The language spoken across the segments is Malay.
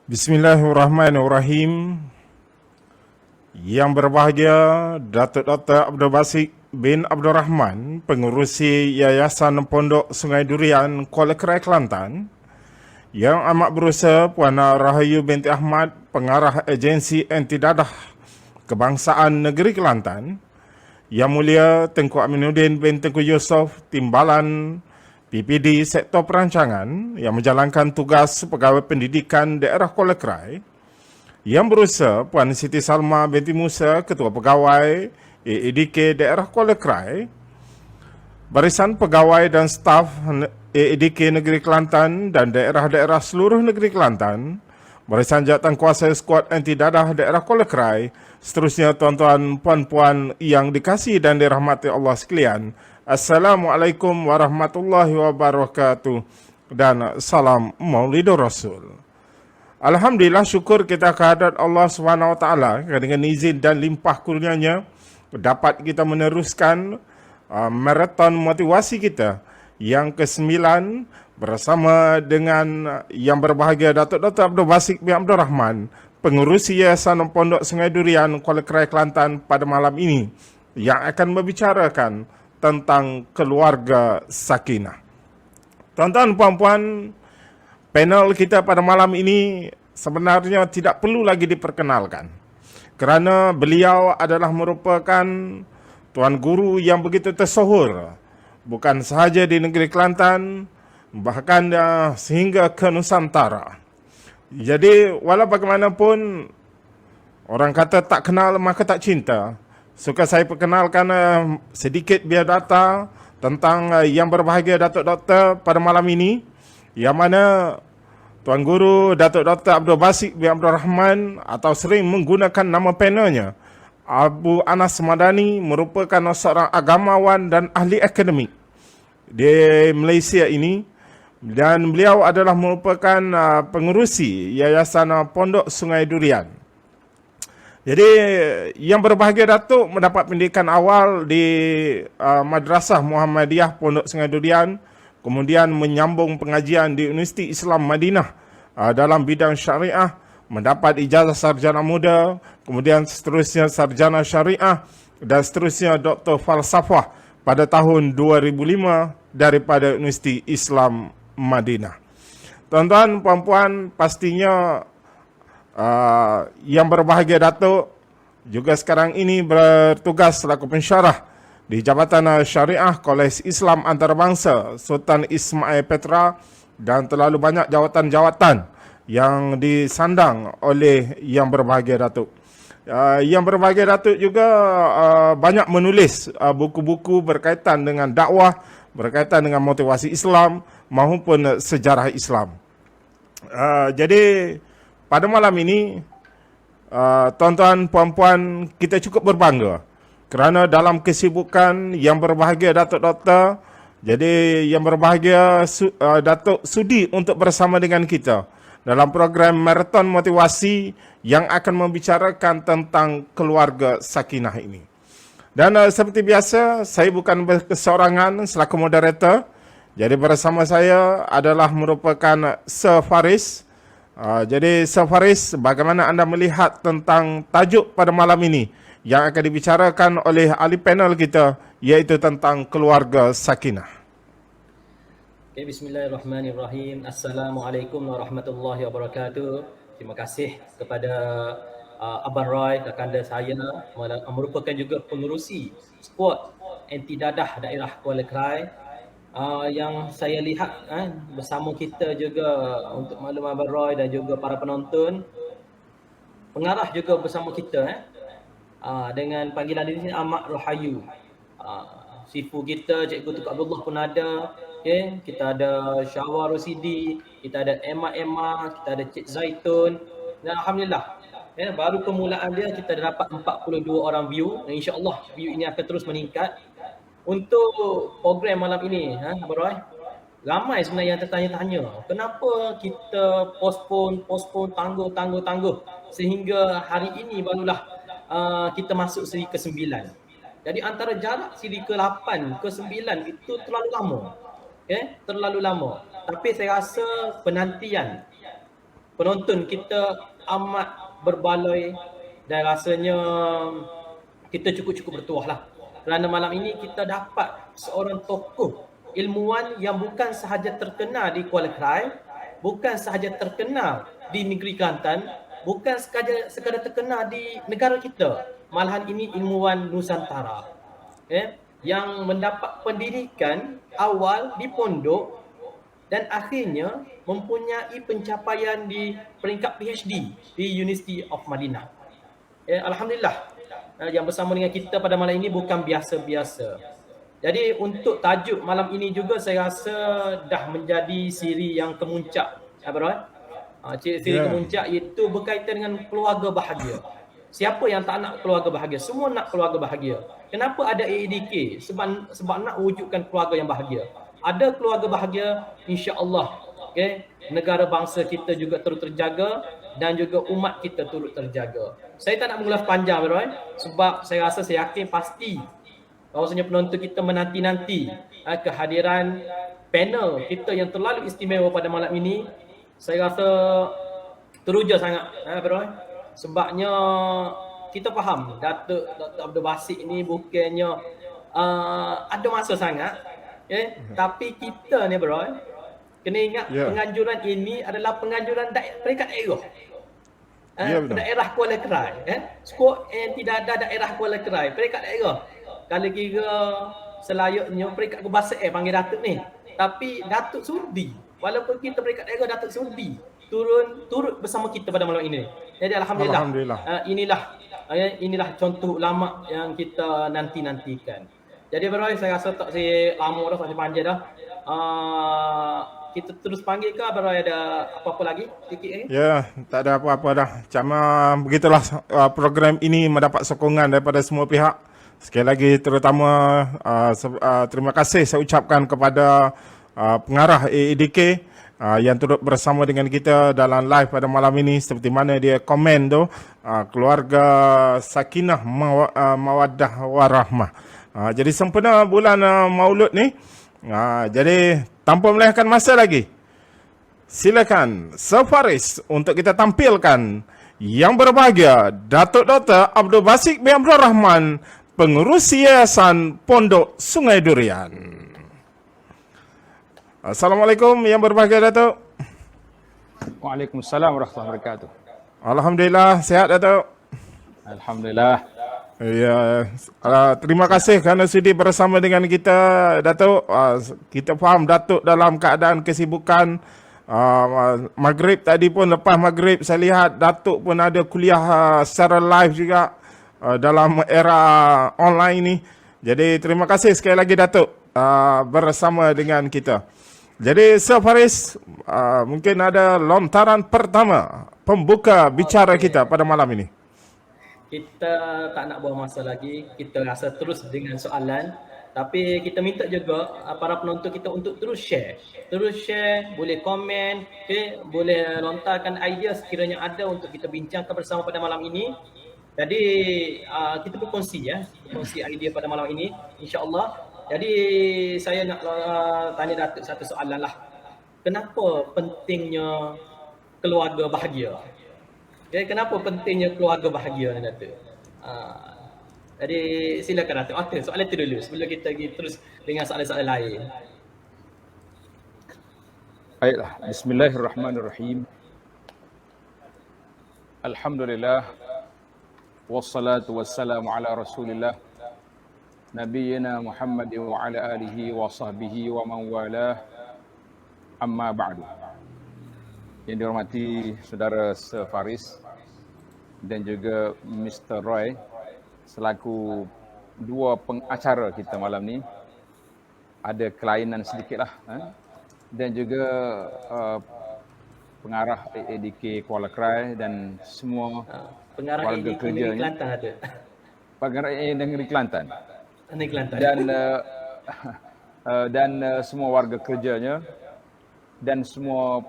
Bismillahirrahmanirrahim. Yang berbahagia Datuk Dr. Abdul Basit bin Abdul Rahman, Pengerusi Yayasan Pondok Sungai Durian, Kuala Krai, Kelantan. Yang amat berusaha Puan Rahayu binti Ahmad, Pengarah Agensi Anti Dadah Kebangsaan Negeri Kelantan. Yang Mulia Tengku Aminuddin bin Tengku Yusof, Timbalan PPD Sektor Perancangan yang menjalankan tugas Pegawai Pendidikan Daerah Kuala Krai. Yang berusaha Puan Siti Salma binti Musa, Ketua Pegawai AEDK Daerah Kuala Krai. Barisan pegawai dan staf AEDK Negeri Kelantan dan daerah-daerah seluruh Negeri Kelantan. Barisan Jawatankuasa Skuad Anti Dadah Daerah Kuala Krai. Seterusnya tuan-tuan, puan-puan yang dikasihi dan dirahmati Allah sekalian. Assalamualaikum warahmatullahi wabarakatuh dan salam Maulidur Rasul. Alhamdulillah, syukur kita kehadrat Allah SWT dengan izin dan limpah kurnianya dapat kita meneruskan maraton motivasi kita yang ke-9 bersama dengan yang berbahagia Datuk Dr. Abdul Basit bin Abdul Rahman, Pengerusi Yayasan Pondok Sungai Durian, Kuala Krai, Kelantan, pada malam ini yang akan membicarakan tentang keluarga sakinah. Tuan-tuan, puan-puan, panel kita pada malam ini sebenarnya tidak perlu lagi diperkenalkan kerana beliau adalah merupakan tuan guru yang begitu tersohor bukan sahaja di negeri Kelantan, bahkan sehingga ke Nusantara. Jadi walau bagaimanapun orang kata tak kenal maka tak cinta, suka saya perkenalkan sedikit biodata tentang yang berbahagia Datuk Doktor pada malam ini, yang mana Tuan Guru Datuk Dr. Abdul Basit bin Abdul Rahman atau sering menggunakan nama panelnya Abu Anas Madani, merupakan seorang agamawan dan ahli akademik di Malaysia ini, dan beliau adalah merupakan pengerusi Yayasan Pondok Sungai Durian. Jadi yang berbahagia Datuk mendapat pendidikan awal di Madrasah Muhammadiyah Pondok Sungai Durian, kemudian menyambung pengajian di Universiti Islam Madinah dalam bidang syariah, mendapat ijazah sarjana muda, kemudian seterusnya sarjana syariah dan seterusnya doktor falsafah pada tahun 2005 daripada Universiti Islam Madinah. Tuan-tuan, puan-puan, pastinya yang berbahagia Datuk juga sekarang ini bertugas selaku pensyarah di Jabatan Syariah Kolej Islam Antarabangsa Sultan Ismail Petra, dan terlalu banyak jawatan-jawatan yang disandang oleh yang berbahagia Datuk. Yang berbahagia Datuk juga banyak menulis buku-buku berkaitan dengan dakwah, berkaitan dengan motivasi Islam maupun sejarah Islam. Jadi pada malam ini, tuan-tuan, puan-puan, kita cukup berbangga kerana dalam kesibukan yang berbahagia Datuk Doktor, jadi yang berbahagia Datuk sudi untuk bersama dengan kita dalam program maraton motivasi yang akan membicarakan tentang keluarga sakinah ini. Dan seperti biasa, saya bukan berkesorangan selaku moderator. Jadi bersama saya adalah merupakan Sir Faris. Jadi Sir Faris, bagaimana anda melihat tentang tajuk pada malam ini yang akan dibicarakan oleh ahli panel kita, iaitu tentang keluarga sakinah? Okay, bismillahirrahmanirrahim. Assalamualaikum warahmatullahi wabarakatuh. Terima kasih kepada Abang Roy, kakanda saya, merupakan juga pengerusi skuad anti dadah daerah Kuala Krai. Yang saya lihat bersama kita juga untuk maklum Abang Roy dan juga para penonton, pengarah juga bersama kita dengan panggilan ini Ahmad Rahayu. Sifu kita Cikgu Tukar Abdullah pun ada. Okay. Kita ada Syawar Rosidi, kita ada Emma, kita ada Cik Zaitun, dan Alhamdulillah baru permulaan dia kita dah dapat 42 orang view, dan insyaAllah view ini akan terus meningkat. Untuk program malam ini, Abang Roy, ramai sebenarnya yang tertanya-tanya kenapa kita postpone, tangguh sehingga hari ini barulah kita masuk siri ke-9. Jadi antara jarak siri ke-8 ke-9 itu terlalu lama. Terlalu lama. Tapi saya rasa penantian penonton kita amat berbaloi dan rasanya kita cukup-cukup bertuah lah. Kerana malam ini kita dapat seorang tokoh ilmuwan yang bukan sahaja terkenal di Kuala Krai, bukan sahaja terkenal di negeri Kelantan, bukan sekadar terkenal di negara kita, malahan ini ilmuwan Nusantara. Yang mendapat pendidikan awal di pondok dan akhirnya mempunyai pencapaian di peringkat PhD di University of Madinah. Alhamdulillah, yang bersama dengan kita pada malam ini bukan biasa-biasa. Jadi untuk tajuk malam ini juga saya rasa dah menjadi siri yang kemuncak. Siri kemuncak itu berkaitan dengan keluarga bahagia. Siapa yang tak nak keluarga bahagia? Semua nak keluarga bahagia. Kenapa ada AEDK? Sebab nak wujudkan keluarga yang bahagia. Ada keluarga bahagia, insya-Allah, negara bangsa kita juga turut terjaga dan juga umat kita turut terjaga. Saya tak nak mengulas panjang, sebab saya rasa, saya yakin pasti bahawasanya penonton kita menanti-nanti kehadiran panel kita yang terlalu istimewa pada malam ini. Saya rasa teruja sangat, sebabnya kita faham Datuk Dr. Abdul Basit ni bukannya ada masa sangat, tapi kita ni kena ingat penganjuran ini adalah penganjuran peringkat daerah. Daerah Kuala Krai, skop yang tidak ada daerah Kuala Krai, peringkat daerah. Kalau kira selayaknya peringkat kebangsaan panggil Datuk ni, tapi Datuk sudi, walaupun kita peringkat daerah, Datuk sudi turut bersama kita pada malam ini. Jadi alhamdulillah. Inilah contoh ulama yang kita nanti-nantikan. Jadi saya rasa tak saya lama dah, tak saya panjang dah. Kita terus panggil ke ada apa-apa lagi sikit lagi? Ya, tak ada apa-apa dah. Cuma begitulah program ini mendapat sokongan daripada semua pihak. Sekali lagi terutama terima kasih saya ucapkan kepada pengarah AEDK yang turut bersama dengan kita dalam live pada malam ini, seperti mana dia komen tu, keluarga sakinah mawaddah warahmah. Jadi sempena bulan Maulud ni, jadi tanpa melengahkan masa lagi, silakan Safaris untuk kita tampilkan yang berbahagia Datuk Dr. Abdul Basit bin Abdul Rahman, pengurus Yayasan Pondok Sungai Durian. Assalamualaikum yang berbahagia Datuk. Waalaikumsalam warahmatullahi wabarakatuh. Alhamdulillah, sihat Datuk. Alhamdulillah. Ya, terima kasih kerana sudi bersama dengan kita Datuk. Kita faham Datuk dalam keadaan kesibukan. Maghrib tadi pun, lepas maghrib saya lihat Datuk pun ada kuliah secara live juga dalam era online ni. Jadi terima kasih sekali lagi Datuk bersama dengan kita. Jadi Sir Faris, mungkin ada lontaran pertama pembuka bicara kita pada malam ini. Kita tak nak buang masa lagi, kita rasa terus dengan soalan. Tapi kita minta juga para penonton kita untuk terus share, boleh komen, boleh lontarkan idea sekiranya ada untuk kita bincangkan bersama pada malam ini. Jadi kita berkongsi idea pada malam ini, insya-Allah. Jadi saya nak tanya Datuk satu soalan lah. Kenapa pentingnya keluarga bahagia? Kenapa pentingnya keluarga bahagia ni Datuk? Jadi silakan Datuk. Okey, soalan itu dulu sebelum kita pergi terus dengan soalan-soalan lain. Baiklah, bismillahirrahmanirrahim. Alhamdulillah wassalatu wassalamu ala Rasulillah nabiyyina Muhammad wa ala alihi wa sahbihi wa man walah. Amma ba'du. Yang dihormati saudara Sir Faris dan juga Mr. Roy selaku dua pengacara kita malam ni, ada kelainan sedikitlah, dan juga pengarah AEDK Kuala Krai dan semua pengarah warga AEDK kerjanya. Negeri Kelantan ada. Pengarah Negeri Kelantan. Negeri Kelantan. Dan semua warga kerjanya dan semua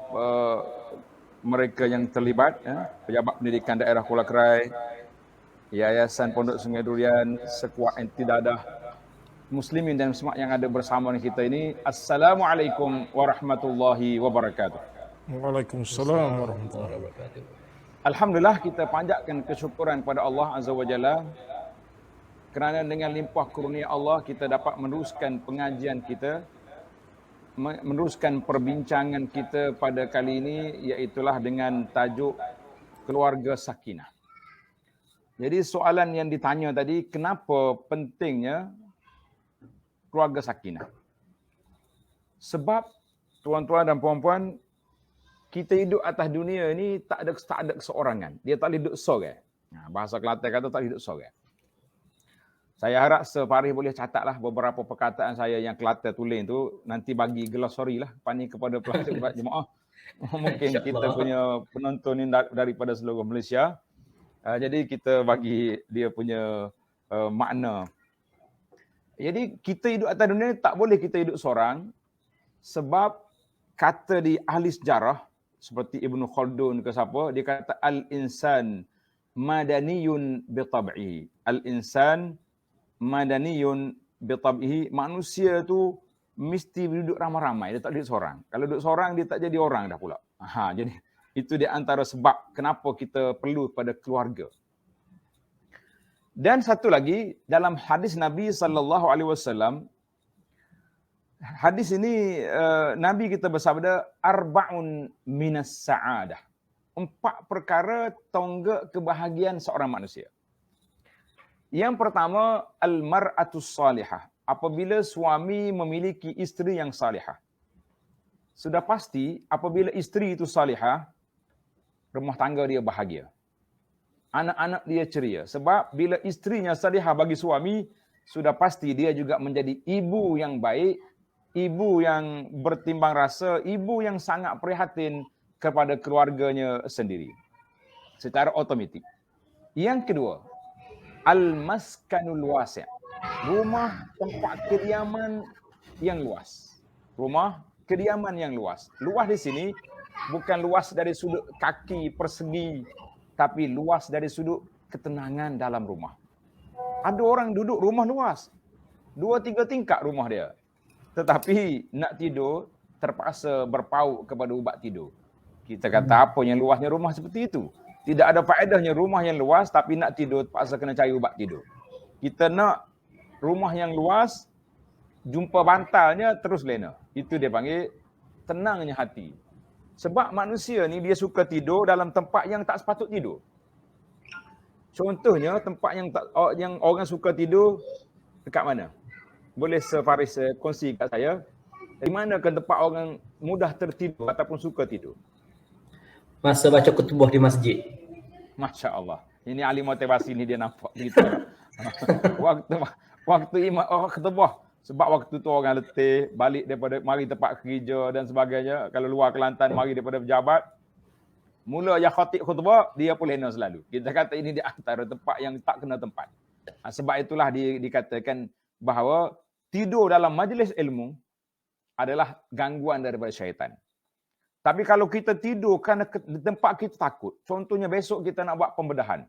mereka yang terlibat, pejabat pendidikan daerah Kuala Krai, Yayasan Pondok Sungai Durian, sekuat entidadah, muslimin dan muslimat yang ada bersama dengan kita ini. Assalamualaikum warahmatullahi wabarakatuh. Waalaikumsalam warahmatullahi warahmatullahi wabarakatuh. Alhamdulillah, kita panjatkan kesyukuran pada Allah Azza wa Jalla kerana dengan limpah kurnia Allah kita dapat meneruskan pengajian kita, meneruskan perbincangan kita pada kali ini, iaitulah dengan tajuk keluarga sakinah. Jadi soalan yang ditanya tadi, kenapa pentingnya keluarga sakinah? Sebab tuan-tuan dan puan-puan, kita hidup atas dunia ni tak ada keseorangan. Dia tak boleh duduk sorang. Bahasa Kelantan kata tak boleh duduk sorang. Saya harap Faris boleh catatlah beberapa perkataan saya yang Kelantan tulis tu, nanti bagi glossary lah pani kepada pelakon jemaah. Mungkin kita punya penonton ni daripada seluruh Malaysia. Jadi kita bagi dia punya makna. Jadi kita hidup atas dunia tak boleh kita hidup seorang, sebab kata di ahli sejarah seperti Ibnu Khaldun ke siapa, dia kata al-insan madaniyun bi tab'ihi. Al-insan madaniyun bi tab'ihi, manusia tu mesti duduk ramai-ramai, dia tak duduk seorang. Kalau duduk seorang dia tak jadi orang dah pula. Jadi itu di antara sebab kenapa kita perlu pada keluarga. Dan satu lagi, dalam hadis Nabi SAW, hadis ini Nabi kita bersabda, arba'un minas sa'adah. 4 perkara tonggak kebahagiaan seorang manusia. Yang pertama, al-mar'atus salihah. Apabila suami memiliki isteri yang salihah. Sudah pasti apabila isteri itu salihah, rumah tangga dia bahagia. Anak-anak dia ceria. Sebab bila isterinya salihah bagi suami, sudah pasti dia juga menjadi ibu yang baik, ibu yang bertimbang rasa, ibu yang sangat prihatin kepada keluarganya sendiri. Secara otomatik. Yang kedua, al-maskanul wasi'. Rumah tempat kediaman yang luas. Rumah kediaman yang luas. Luas di sini bukan luas dari sudut kaki persegi, tapi luas dari sudut ketenangan dalam rumah. Ada orang duduk rumah luas, 2-3 tingkat rumah dia. Tetapi nak tidur terpaksa berpaut kepada ubat tidur. Kita kata apa yang luasnya rumah seperti itu? Tidak ada faedahnya rumah yang luas tapi nak tidur terpaksa kena cari ubat tidur. Kita nak rumah yang luas, jumpa bantalnya terus lena. Itu dia panggil tenangnya hati. Sebab manusia ni dia suka tidur dalam tempat yang tak sepatut tidur. Contohnya tempat yang orang suka tidur dekat mana? Boleh Faris kongsi kat saya, di mana ke tempat orang mudah tertidur ataupun suka tidur? Masa baca khutbah di masjid. Masya Allah. Ini ahli motivasi ni dia nampak gitu. waktu imam khutbah, sebab waktu tu orang letih, balik daripada mari tempat kerja dan sebagainya, kalau luar Kelantan mari daripada pejabat, mula ya khatib khutbah, dia pun lena selalu. Kita kata ini di antara tempat yang tak kena tempat. Sebab itulah dikatakan bahawa tidur dalam majlis ilmu adalah gangguan daripada syaitan. Tapi kalau kita tidur kerana di tempat kita takut, contohnya besok kita nak buat pembedahan.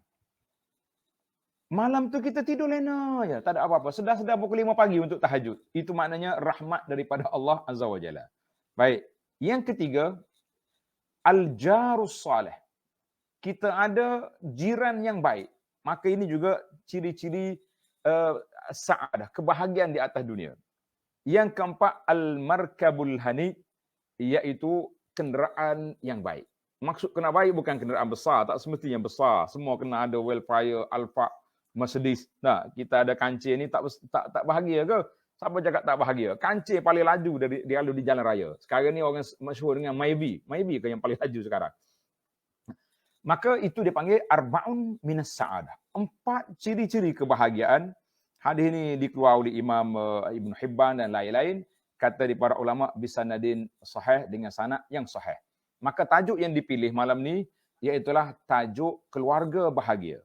Malam tu kita tidur lena je, tak ada apa-apa. Sedar-sedar pukul 5 pagi untuk tahajud. Itu maknanya rahmat daripada Allah Azza wa Jalla. Baik. Yang ketiga, al-jarus salih. Kita ada jiran yang baik. Maka ini juga ciri-ciri sa'adah, kebahagiaan di atas dunia. Yang keempat, al-markabul hani, iaitu kenderaan yang baik. Maksud kena baik bukan kenderaan besar, tak semestinya besar. Semua kena ada Wellfire, Alfa, Mercedes. Nah, kita ada kancil ni tak bahagia ke? Siapa cakap tak bahagia? Kancil paling laju di jalan raya. Sekarang ni orang masyhur dengan Myvi. Myvi ke yang paling laju sekarang? Maka itu dipanggil arba'un minas sa'adah. 4 ciri-ciri kebahagiaan. Hadis ini dikeluar oleh Imam Ibn Hibban dan lain-lain. Kata di para ulama bisanadin sahih, dengan sanad yang sahih. Maka tajuk yang dipilih malam ni iaitulah tajuk keluarga bahagia.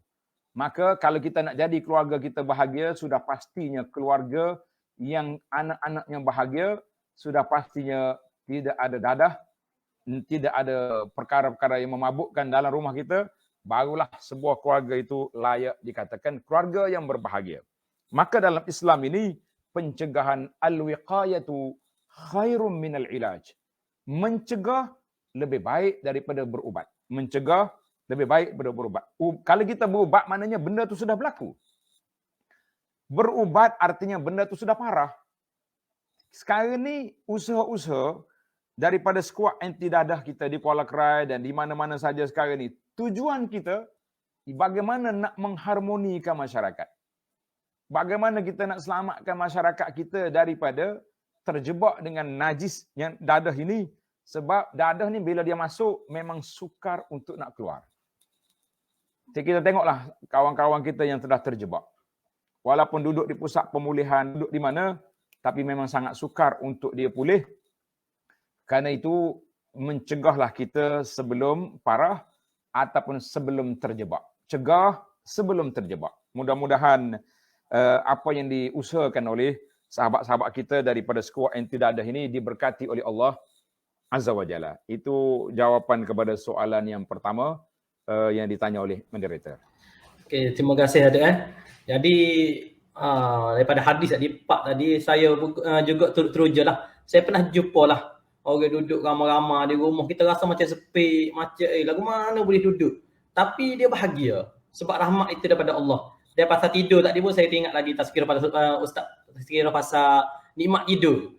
Maka kalau kita nak jadi keluarga kita bahagia, sudah pastinya keluarga yang anak-anaknya bahagia, sudah pastinya tidak ada dadah, tidak ada perkara-perkara yang memabukkan dalam rumah kita, barulah sebuah keluarga itu layak dikatakan keluarga yang berbahagia. Maka dalam Islam ini, pencegahan al-wiqayatu khairum minal ilaj. Mencegah lebih baik daripada berubat. Mencegah lebih baik daripada berubat. Kalau kita berubat, maknanya benda tu sudah berlaku. Berubat artinya benda tu sudah parah. Sekarang ni usaha-usaha daripada skuad anti dadah kita di Kuala Krai dan di mana-mana saja sekarang ni, tujuan kita bagaimana nak mengharmonikan masyarakat. Bagaimana kita nak selamatkan masyarakat kita daripada terjebak dengan najis yang dadah ini. Sebab dadah ni bila dia masuk memang sukar untuk nak keluar. Jadi kita tengoklah kawan-kawan kita yang telah terjebak. Walaupun duduk di pusat pemulihan, duduk di mana, tapi memang sangat sukar untuk dia pulih. Karena itu mencegahlah kita sebelum parah ataupun sebelum terjebak. Cegah sebelum terjebak. Mudah-mudahan apa yang diusahakan oleh sahabat-sahabat kita daripada skuad anti dadah ini diberkati oleh Allah Azza wa Jalla. Itu jawapan kepada soalan yang pertama yang ditanya oleh moderator. Okey, terima kasih Datuk. Jadi daripada hadis tadi, Pak tadi, saya juga teruja lah. Saya pernah jumpa lah orang duduk ramai-ramai di rumah. Kita rasa macam sepi, macam lagu mana boleh duduk. Tapi dia bahagia sebab rahmat itu daripada Allah. Dia pasal tidur tadi pun saya teringat lagi tazkirah pada Ustaz, tazkirah pasal nikmat tidur.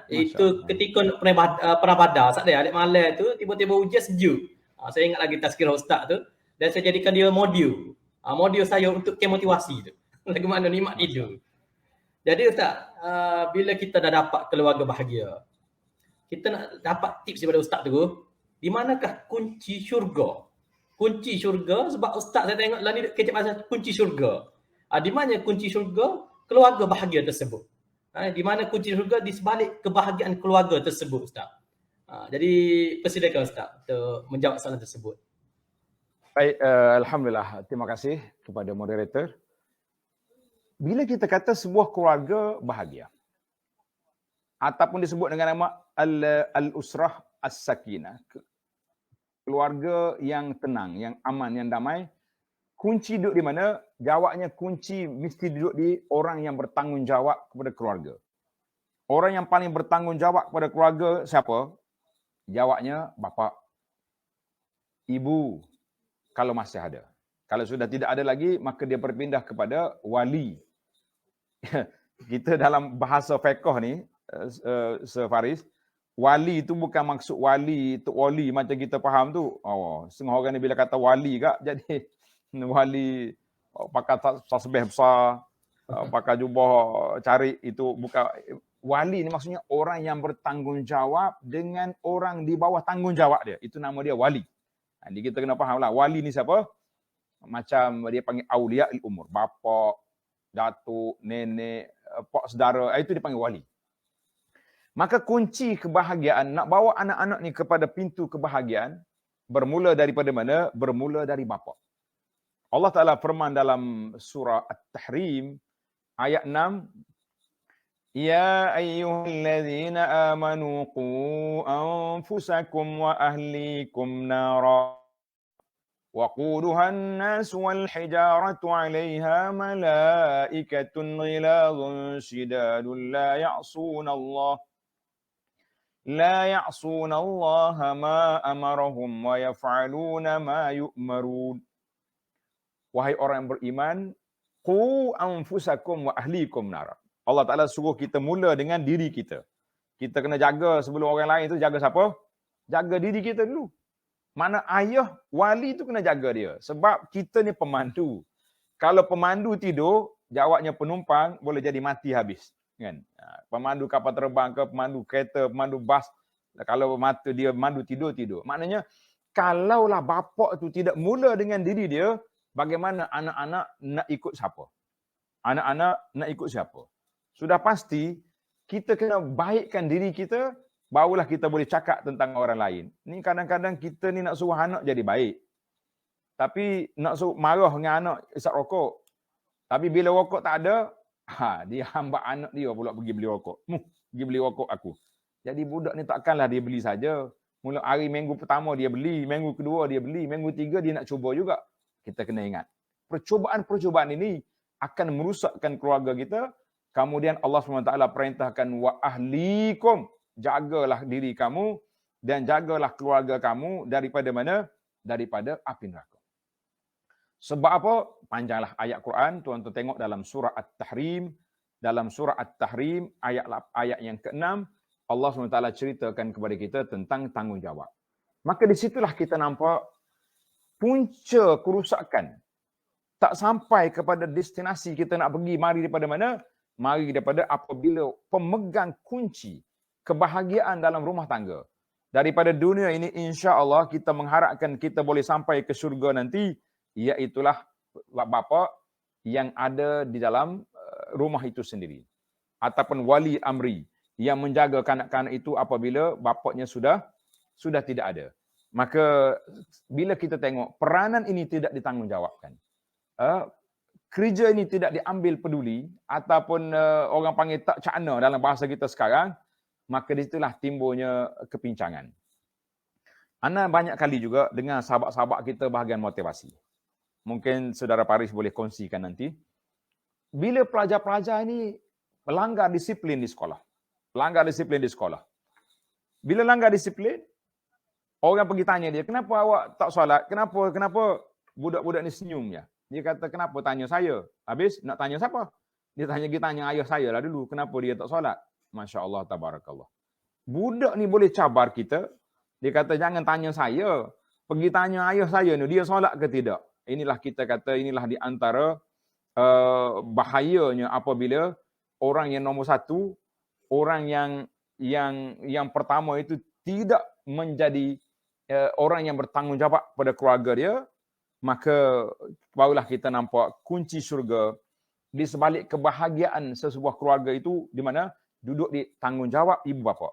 Itu ketika pernah badar, saat dia alik malam tu tiba-tiba hujan sejuk. Saya ingat lagi tazkirah Ustaz tu dan saya jadikan dia modul. Modul saya untuk kemotivasi tu. Lagu mana nikmat tidur. Jadi Ustaz, bila kita dah dapat keluarga bahagia, kita nak dapat tips daripada Ustaz tu, di manakah kunci syurga? Kunci syurga, sebab Ustaz saya tengok lah ni kecap pasal kunci syurga. Di mana kunci syurga? Keluarga bahagia tersebut. Di mana kunci syurga? Di sebalik kebahagiaan keluarga tersebut, Ustaz. Jadi persilakan Ustaz untuk menjawab soalan tersebut. Baik, Alhamdulillah. Terima kasih kepada moderator. Bila kita kata sebuah keluarga bahagia, ataupun disebut dengan nama al-usrah as-sakinah, keluarga yang tenang, yang aman, yang damai, kunci duduk di mana? Jawabnya kunci mesti duduk di orang yang bertanggungjawab kepada keluarga. Orang yang paling bertanggungjawab kepada keluarga siapa? Jawabnya bapa, ibu, kalau masih ada. Kalau sudah tidak ada lagi, maka dia berpindah kepada wali. Kita dalam bahasa fiqh ni, Sir Faris, wali itu bukan maksud wali, Tok Wali macam kita faham tu. Setengah orang ni bila kata wali kak, jadi wali pakai tasbih besar, pakai jubah cari, itu bukan. Wali ni maksudnya orang yang bertanggungjawab dengan orang di bawah tanggungjawab dia. Itu nama dia wali. Jadi kita kena faham lah, wali ni siapa? Macam dia panggil awliya umur. Bapa, datuk, nenek, pak saudara, itu dipanggil wali. Maka kunci kebahagiaan, nak bawa anak-anak ni kepada pintu kebahagiaan, bermula daripada mana? Bermula dari bapa. Allah Ta'ala firman dalam surah At-Tahrim, ayat 6, Ya ayyuhallazina amanu qu anfusakum wa ahlikum nara وقودها الناس والحجارة عليها ملائكة غلاظ شداد لا يعصون الله ما أمرهم ويفعلون ما يؤمرون. Wahai orang yang beriman, qu anfusakum wa ahlikum nara. Allah Ta'ala suruh kita mula dengan diri kita. Kita kena jaga sebelum orang lain tu, jaga siapa? Jaga diri kita dulu. Mana ayah, wali tu kena jaga dia. Sebab kita ni pemandu. Kalau pemandu tidur, jawabnya penumpang boleh jadi mati habis. Kan? Pemandu kapal terbang ke, pemandu kereta, pemandu bas. Kalau mata dia pemandu tidur. Maknanya, kalaulah bapa tu tidak mula dengan diri dia, bagaimana anak-anak nak ikut siapa? Anak-anak nak ikut siapa? Sudah pasti, kita kena baikkan diri kita, barulah kita boleh cakap tentang orang lain. Ni kadang-kadang kita ni nak suruh anak jadi baik. Tapi nak suruh marah dengan anak isap rokok. Tapi bila rokok tak ada, dia hambat anak dia pula pergi beli rokok. Pergi beli rokok aku. Jadi budak ni takkanlah dia beli saja. Mula hari minggu pertama dia beli, minggu kedua dia beli, minggu tiga dia nak cuba juga. Kita kena ingat. Percubaan-percubaan ini akan merusakkan keluarga kita. Kemudian Allah SWT perintahkan wa ahlikum. Jagalah diri kamu dan jagalah keluarga kamu daripada mana? Daripada api neraka. Sebab apa? Panjanglah ayat Quran, tuan-tuan tengok dalam surah At-Tahrim. Dalam surah At-Tahrim, ayat yang ke-6, Allah SWT ceritakan kepada kita tentang tanggungjawab. Maka di situlah kita nampak punca kerusakan. Tak sampai kepada destinasi kita nak pergi, mari daripada mana? Mari daripada apabila pemegang kunci kebahagiaan dalam rumah tangga. Daripada dunia ini, insya-Allah kita mengharapkan kita boleh sampai ke syurga nanti, iaitulah bapa yang ada di dalam rumah itu sendiri. Ataupun wali amri yang menjaga kanak-kanak itu apabila bapaknya sudah tidak ada. Maka bila kita tengok peranan ini tidak ditanggungjawabkan, kerja ini tidak diambil peduli, ataupun orang panggil tak cakna dalam bahasa kita sekarang, maka disitulah timbulnya kepincangan. Ana banyak kali juga dengan sahabat-sahabat kita bahagian motivasi. Mungkin saudara Paris boleh kongsikan nanti. Bila pelajar-pelajar ini melanggar disiplin di sekolah. Bila langgar disiplin, orang pergi tanya dia, kenapa awak tak solat? Kenapa budak-budak ni senyumnya? Dia kata, kenapa tanya saya? Habis nak tanya siapa? Dia tanya ayah saya lah dulu, kenapa dia tak solat? Masya Allah, tabarakallah. Budak ni boleh cabar kita. Dia kata, jangan tanya saya. Pergi tanya ayah saya ni, dia solat ke tidak? Inilah kita kata, inilah di antara bahayanya apabila orang yang nombor satu, orang yang pertama itu tidak menjadi orang yang bertanggungjawab pada keluarga dia, maka barulah kita nampak kunci syurga di sebalik kebahagiaan sesebuah keluarga itu di mana duduk di tanggungjawab ibu bapa.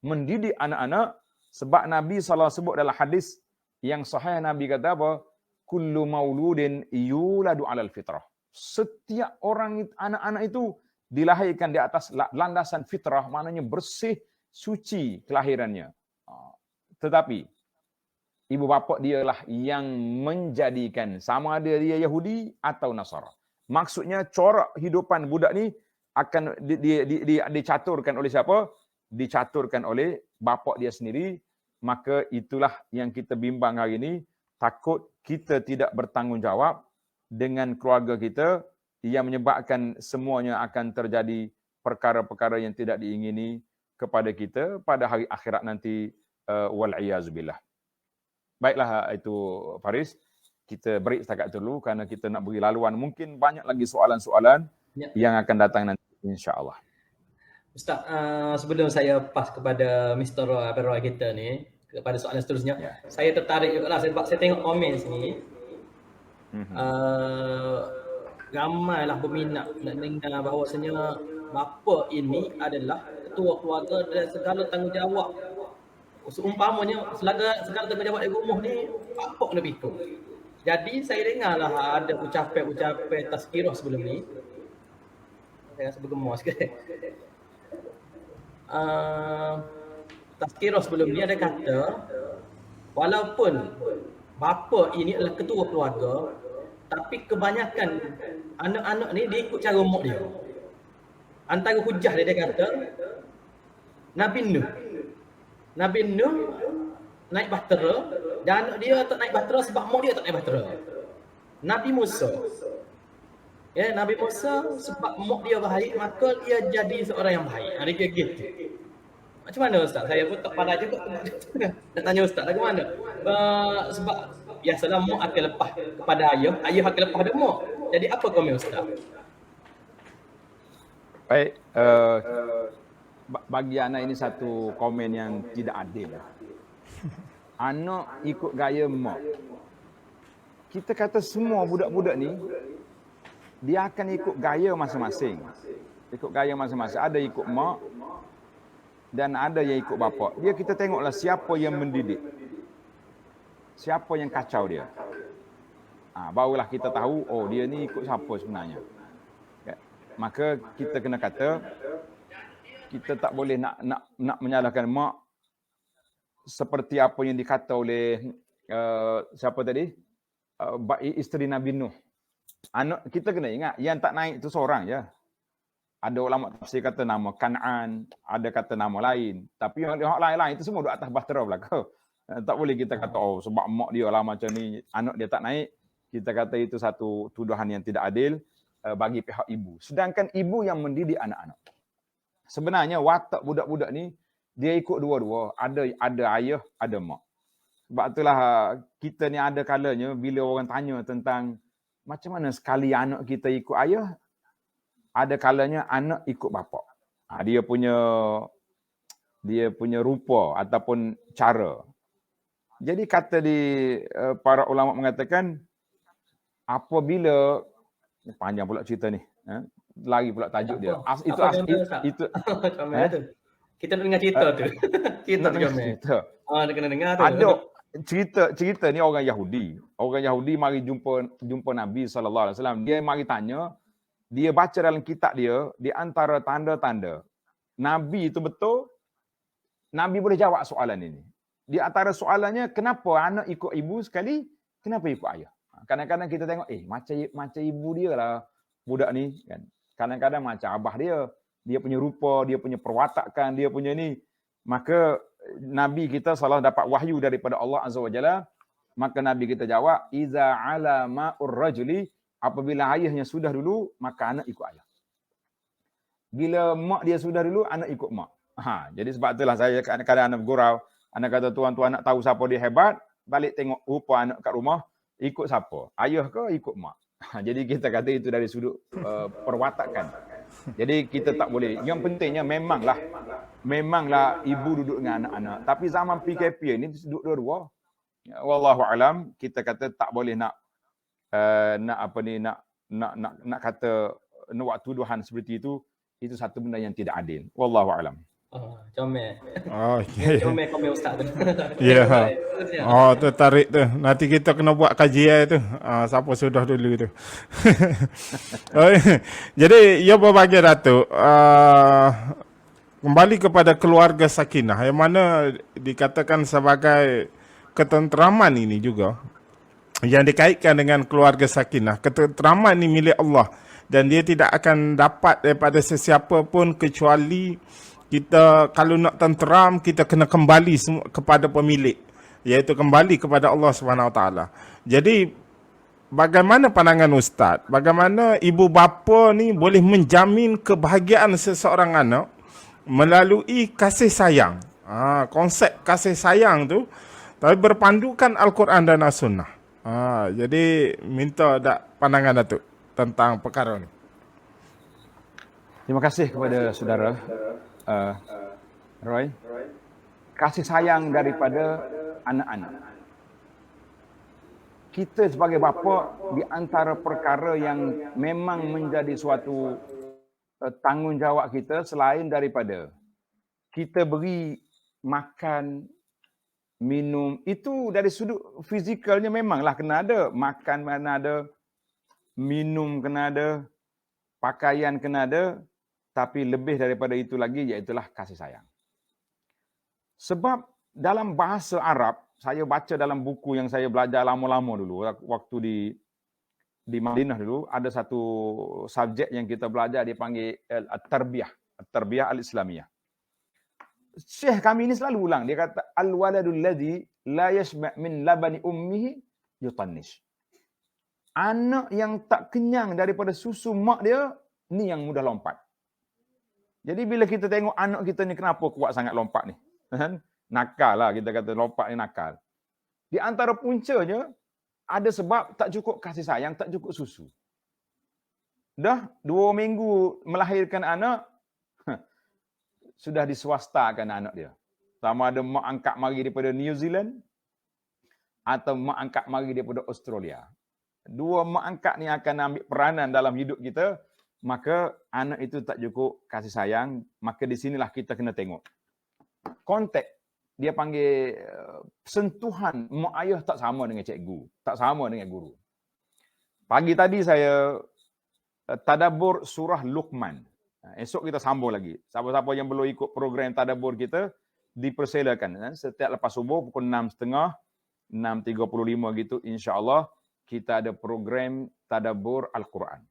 Mendidik anak-anak, sebab Nabi SAW sebut dalam hadis yang sahih, Nabi kata apa? Kullu mauludin yuladu alal fitrah. Setiap orang, anak-anak itu dilahirkan di atas landasan fitrah, maknanya bersih, suci kelahirannya. Tetapi ibu bapa dialah yang menjadikan, sama ada dia Yahudi atau Nasara. Maksudnya corak hidupan budak ni akan dicaturkan oleh siapa? Dicaturkan oleh bapa dia sendiri. Maka itulah yang kita bimbang hari ini. Takut kita tidak bertanggungjawab dengan keluarga kita, yang menyebabkan semuanya akan terjadi perkara-perkara yang tidak diingini kepada kita pada hari akhirat nanti, wal'iyazubillah. Baiklah, itu Faris, kita break setakat dulu kerana kita nak beri laluan. Mungkin banyak lagi soalan-soalan yang akan datang nanti, insya-Allah. Ustaz, sebelum saya pas kepada Mr. Abang Roy kita ni, kepada soalan seterusnya, saya tertarik juga lah sebab saya tengok komen sini. Ramailah berminat nak dengar bahawasanya bapa ini adalah ketua keluarga dan segala tanggungjawab. Seumpamanya segala tanggungjawab di rumah ni bapa kena pikul. Jadi saya dengarlah ada ucapan tazkirah sebelum ni. Saya rasa bergema sikit. Tazkirah sebelum ni ada kata, walaupun bapa ini adalah ketua keluarga, tapi kebanyakan anak-anak ni dia ikut cara mak dia. Antara hujah dia kata, Nabi Nuh naik bahtera dan anak dia tak naik bahtera sebab mak dia tak naik bahtera. Nabi Musa sebab mak dia baik, maka dia jadi seorang yang baik. Ada gitu. Macam mana Ustaz? Saya pun tak pandai juga nak tanya Ustaz lagu mana. Sebab biasalah mak akan lepas kepada ayah akan lepas pada mak. Jadi apa komen Ustaz? Baik, bagi anak ini satu komen yang tidak adil. Anak ikut gaya mak. Kita kata semua budak-budak ni dia akan ikut gaya masing-masing. Ada ikut mak dan ada yang ikut bapa. Dia kita tengoklah siapa yang mendidik. Siapa yang kacau dia. Barulah kita tahu, oh dia ni ikut siapa sebenarnya. Maka kita kena kata, kita tak boleh nak menyalahkan mak seperti apa yang dikata oleh siapa tadi? Isteri Nabi Nuh. Anak kita kena ingat, yang tak naik tu seorang je. Ada ulama tafsir kata nama Kan'an, ada kata nama lain. Tapi yang lain-lain itu semua duduk atas bahtera belaka. Tak boleh kita kata, oh sebab mak dia lah macam ni, anak dia tak naik. Kita kata itu satu tuduhan yang tidak adil bagi pihak ibu. Sedangkan ibu yang mendidik anak-anak. Sebenarnya watak budak-budak ni, dia ikut dua-dua. Ada ayah, ada mak. Sebab itulah kita ni ada kalanya bila orang tanya tentang macam mana sekali anak kita ikut ayah, ada kalanya anak ikut bapa. Dia punya rupa ataupun cara. Jadi kata di para ulama mengatakan apabila panjang pula cerita ni, lari pula tajuk dia. Itu kita nak dengar cerita tu. Cerita tu kami. Dia kena dengar tu. Ada cerita ni orang Yahudi. Orang Yahudi mari jumpa Nabi SAW. Dia mari tanya, dia baca dalam kitab dia, di antara tanda-tanda Nabi itu betul, Nabi boleh jawab soalan ini. Di antara soalannya, kenapa anak ikut ibu sekali, kenapa ikut ayah? Kadang-kadang kita tengok, macam ibu dia lah budak ni. Kan? Kadang-kadang macam abah dia punya rupa, dia punya perwatakan, dia punya ni. Maka Nabi kita salah dapat wahyu daripada Allah Azza wa Jalla, maka Nabi kita jawab, iza ala ma'ur rajuli, apabila ayahnya sudah dulu, maka anak ikut ayah. Bila mak dia sudah dulu, anak ikut mak. Jadi sebab itulah saya kadang-kadang anak bergurau, anak kata tuan-tuan nak tahu siapa dia hebat, balik tengok rupa anak kat rumah, ikut siapa? Ayah ke ikut mak? Jadi kita kata itu dari sudut perwatakan. Jadi kita tak boleh. Yang pentingnya memanglah ibu duduk dengan anak-anak. Tapi zaman PKP ini duduk dua-dua. Wallahu alam, kita kata tak boleh nak kata nak tuduhan seperti itu satu benda yang tidak adil. Wallahu alam. Comel. Okey. Comel komen ustaz tu. Ya. Tertarik tu. Nanti kita kena buat kajian tu. Siapa sudah dulu tu. Jadi, ia berbagi Datuk. Kembali kepada keluarga sakinah yang mana dikatakan sebagai ketenteraman ini juga yang dikaitkan dengan keluarga sakinah. Ketenteraman ini milik Allah dan dia tidak akan dapat daripada sesiapa pun kecuali kita kalau nak tenteram kita kena kembali kepada pemilik, iaitu kembali kepada Allah SWT. Jadi bagaimana pandangan Ustaz? Bagaimana ibu bapa ni boleh menjamin kebahagiaan seseorang anak melalui kasih sayang? Konsep kasih sayang tu tapi berpandukan Al-Quran dan As-Sunnah. Jadi minta pandangan Datuk tentang perkara ni. Terima kasih kepada saudara Roy. Kasih sayang daripada anak-anak. Kita sebagai bapa di antara perkara yang memang menjadi suatu tanggungjawab kita selain daripada kita beri makan, minum, itu dari sudut fizikalnya memanglah kena ada. Makan kena ada, minum kena ada, pakaian kena ada. Tapi lebih daripada itu lagi, iaitulah kasih sayang. Sebab dalam bahasa Arab, saya baca dalam buku yang saya belajar lama-lama dulu, waktu di Madinah dulu, ada satu subjek yang kita belajar, dipanggil At-Tarbiyah Al-Islamiyah. Syekh kami ini selalu ulang, dia kata, Al-waladul ladzi la yashba' min labani ummihi yutannish. Anak yang tak kenyang daripada susu mak dia, ni yang mudah lompat. Jadi bila kita tengok anak kita ni kenapa kuat sangat lompat ni? Nakal lah kita kata lompat ni nakal. Di antara puncanya ada sebab tak cukup kasih sayang, tak cukup susu. Dah 2 minggu melahirkan anak, sudah diswastakan anak dia. Sama ada mak angkat mari daripada New Zealand atau mak angkat mari daripada Australia. 2 mak angkat ni akan ambil peranan dalam hidup kita. Maka anak itu tak cukup kasih sayang, maka di sinilah kita kena tengok. Konteks, dia panggil sentuhan mak ayah tak sama dengan cikgu, tak sama dengan guru. Pagi tadi saya tadabbur surah Luqman. Esok kita sambung lagi. Siapa-siapa yang belum ikut program tadabbur kita, dipersilakan. Setiap lepas subuh pukul 6.30, 6.35 gitu, insya-Allah kita ada program tadabbur Al-Quran.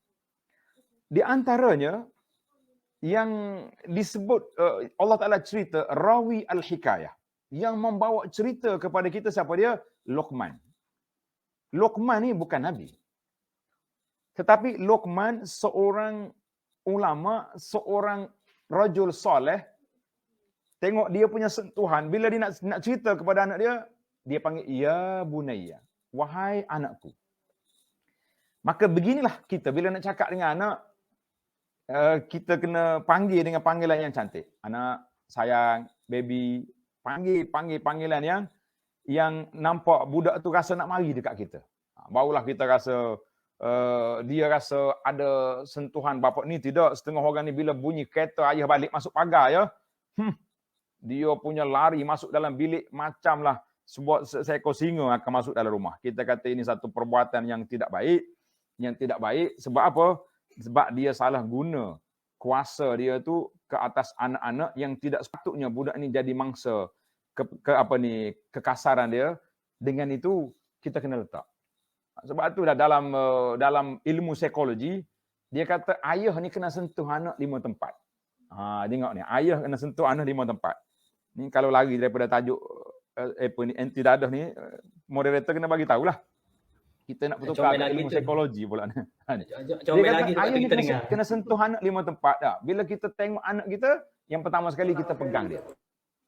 Di antaranya, yang disebut Allah Ta'ala cerita rawi al-hikayah, yang membawa cerita kepada kita siapa dia? Luqman. Luqman ni bukan Nabi. Tetapi Luqman seorang ulama, seorang rajul soleh. Tengok dia punya sentuhan. Bila dia nak cerita kepada anak dia, dia panggil, ya bunayya, wahai anakku. Maka beginilah kita bila nak cakap dengan anak, kita kena panggil dengan panggilan yang cantik. Anak, sayang, baby, panggil panggilan yang nampak budak tu rasa nak mari dekat kita. Barulah kita rasa dia rasa ada sentuhan. Bapa ni tidak, setengah orang ni bila bunyi kereta ayah balik masuk pagar ya, dia punya lari masuk dalam bilik macamlah seekor singa akan masuk dalam rumah. Kita kata ini satu perbuatan yang tidak baik. Yang tidak baik sebab apa? Sebab dia salah guna kuasa dia tu ke atas anak-anak yang tidak sepatutnya budak ni jadi mangsa kekasaran dia. Dengan itu kita kena letak. Sebab tu dah dalam ilmu psikologi dia kata ayah ni kena sentuh anak 5 tempat. Tengok ni, ayah kena sentuh anak 5 tempat. Ni kalau lari daripada tajuk anti dadah ni, moderator kena bagi tahulah. Kita nak bertukar ilmu psikologi pula. Dia kata ayah ni kena sentuh anak 5 tempat dah. Bila kita tengok anak kita, yang pertama sekali kita pegang dia.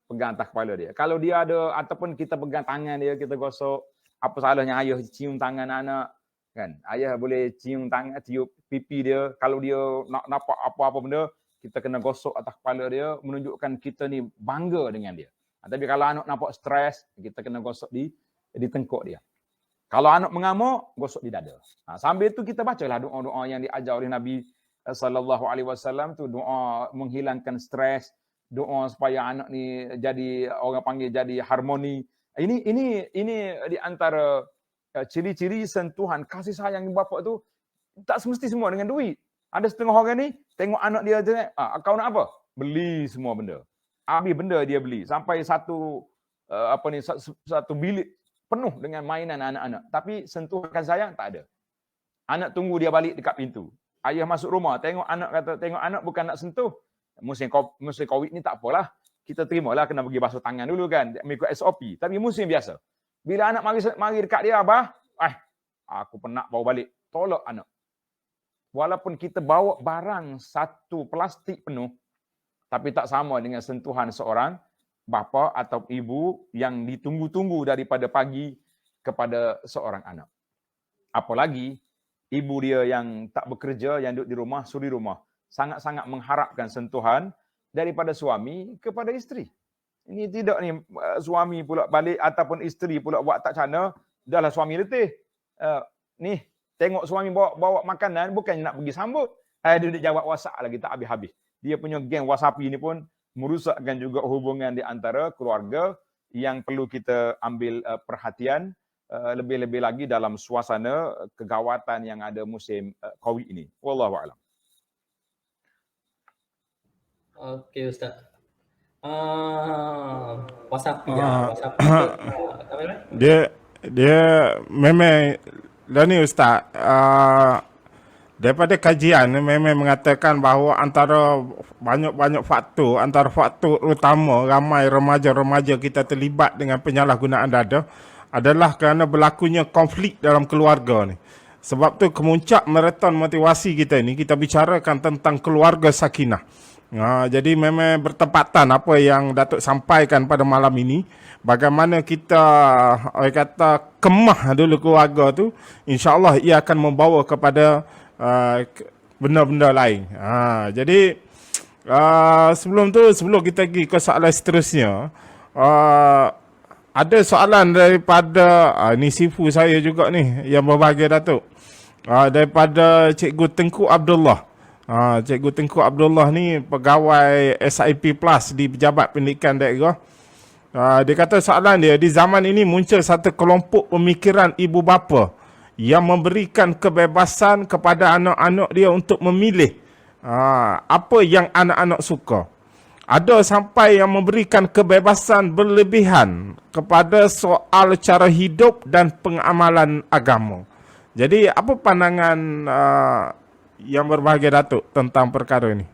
Pegang atas kepala dia. Kalau dia ada, ataupun kita pegang tangan dia, kita gosok. Apa salahnya ayah cium tangan anak. Kan? Ayah boleh cium tangan, tiup pipi dia. Kalau dia nak nampak apa-apa benda, kita kena gosok atas kepala dia, menunjukkan kita ni bangga dengan dia. Tapi kalau anak nampak stres, kita kena gosok di tengkuk dia. Kalau anak mengamuk, gosok di dada. Sambil itu kita bacalah doa-doa yang diajar oleh Nabi SAW tu, doa menghilangkan stres, doa supaya anak ni jadi, orang panggil jadi harmoni. Ini di antara ciri-ciri sentuhan kasih sayang bapa tu tak semesti semua dengan duit. Ada setengah orang ni tengok anak dia tu, kau nak apa? Beli semua benda. Habis benda dia beli sampai satu bilik penuh dengan mainan anak-anak. Tapi sentuhan kasih sayang tak ada. Anak tunggu dia balik dekat pintu. Ayah masuk rumah, tengok anak bukan nak sentuh. Musim Covid ni tak apalah. Kita terimalah kena pergi basuh tangan dulu kan, mengikut SOP. Tapi musim biasa. Bila anak mari dekat dia, abah, aku penat bawa balik. Tolak anak. Walaupun kita bawa barang satu plastik penuh, tapi tak sama dengan sentuhan seorang bapa atau ibu yang ditunggu-tunggu daripada pagi kepada seorang anak. Apalagi ibu dia yang tak bekerja, yang duduk di rumah, suri rumah, sangat-sangat mengharapkan sentuhan daripada suami kepada isteri. Ini tidak ni suami pula balik ataupun isteri pula buat tak cana, dahlah suami letih. Ni tengok suami bawa makanan bukan nak pergi sambut. Dia duduk jawab WhatsApp lagi tak habis-habis. Dia punya geng WhatsApp ini pun merusakkan juga hubungan di antara keluarga yang perlu kita ambil perhatian lebih-lebih lagi dalam suasana kegawatan yang ada musim Covid ini. Wallahu a'lam. Okey Ustaz. WhatsApp dia memang dah ni Ustaz, daripada kajian memang mengatakan bahawa antara banyak faktor, antara faktor utama ramai remaja-remaja kita terlibat dengan penyalahgunaan dadah adalah kerana berlakunya konflik dalam keluarga ni. Sebab tu kemuncak maraton motivasi kita ni, kita bicarakan tentang keluarga sakinah. Jadi memang bertepatan apa yang Datuk sampaikan pada malam ini, bagaimana kita kemah dulu keluarga tu, insya-Allah ia akan membawa kepada benda-benda lain. Jadi sebelum kita pergi ke soalan seterusnya, ada soalan daripada ni sifu saya juga ni yang berbahagia Datuk, daripada Cikgu Tengku Abdullah. Cikgu Tengku Abdullah ni pegawai SIP Plus di Pejabat Pendidikan Daerah. Dia kata soalan dia, di zaman ini muncul satu kelompok pemikiran ibu bapa yang memberikan kebebasan kepada anak-anak dia untuk memilih apa yang anak-anak suka. Ada sampai yang memberikan kebebasan berlebihan kepada soal cara hidup dan pengamalan agama. Jadi apa pandangan yang berbahagia Datuk tentang perkara ini?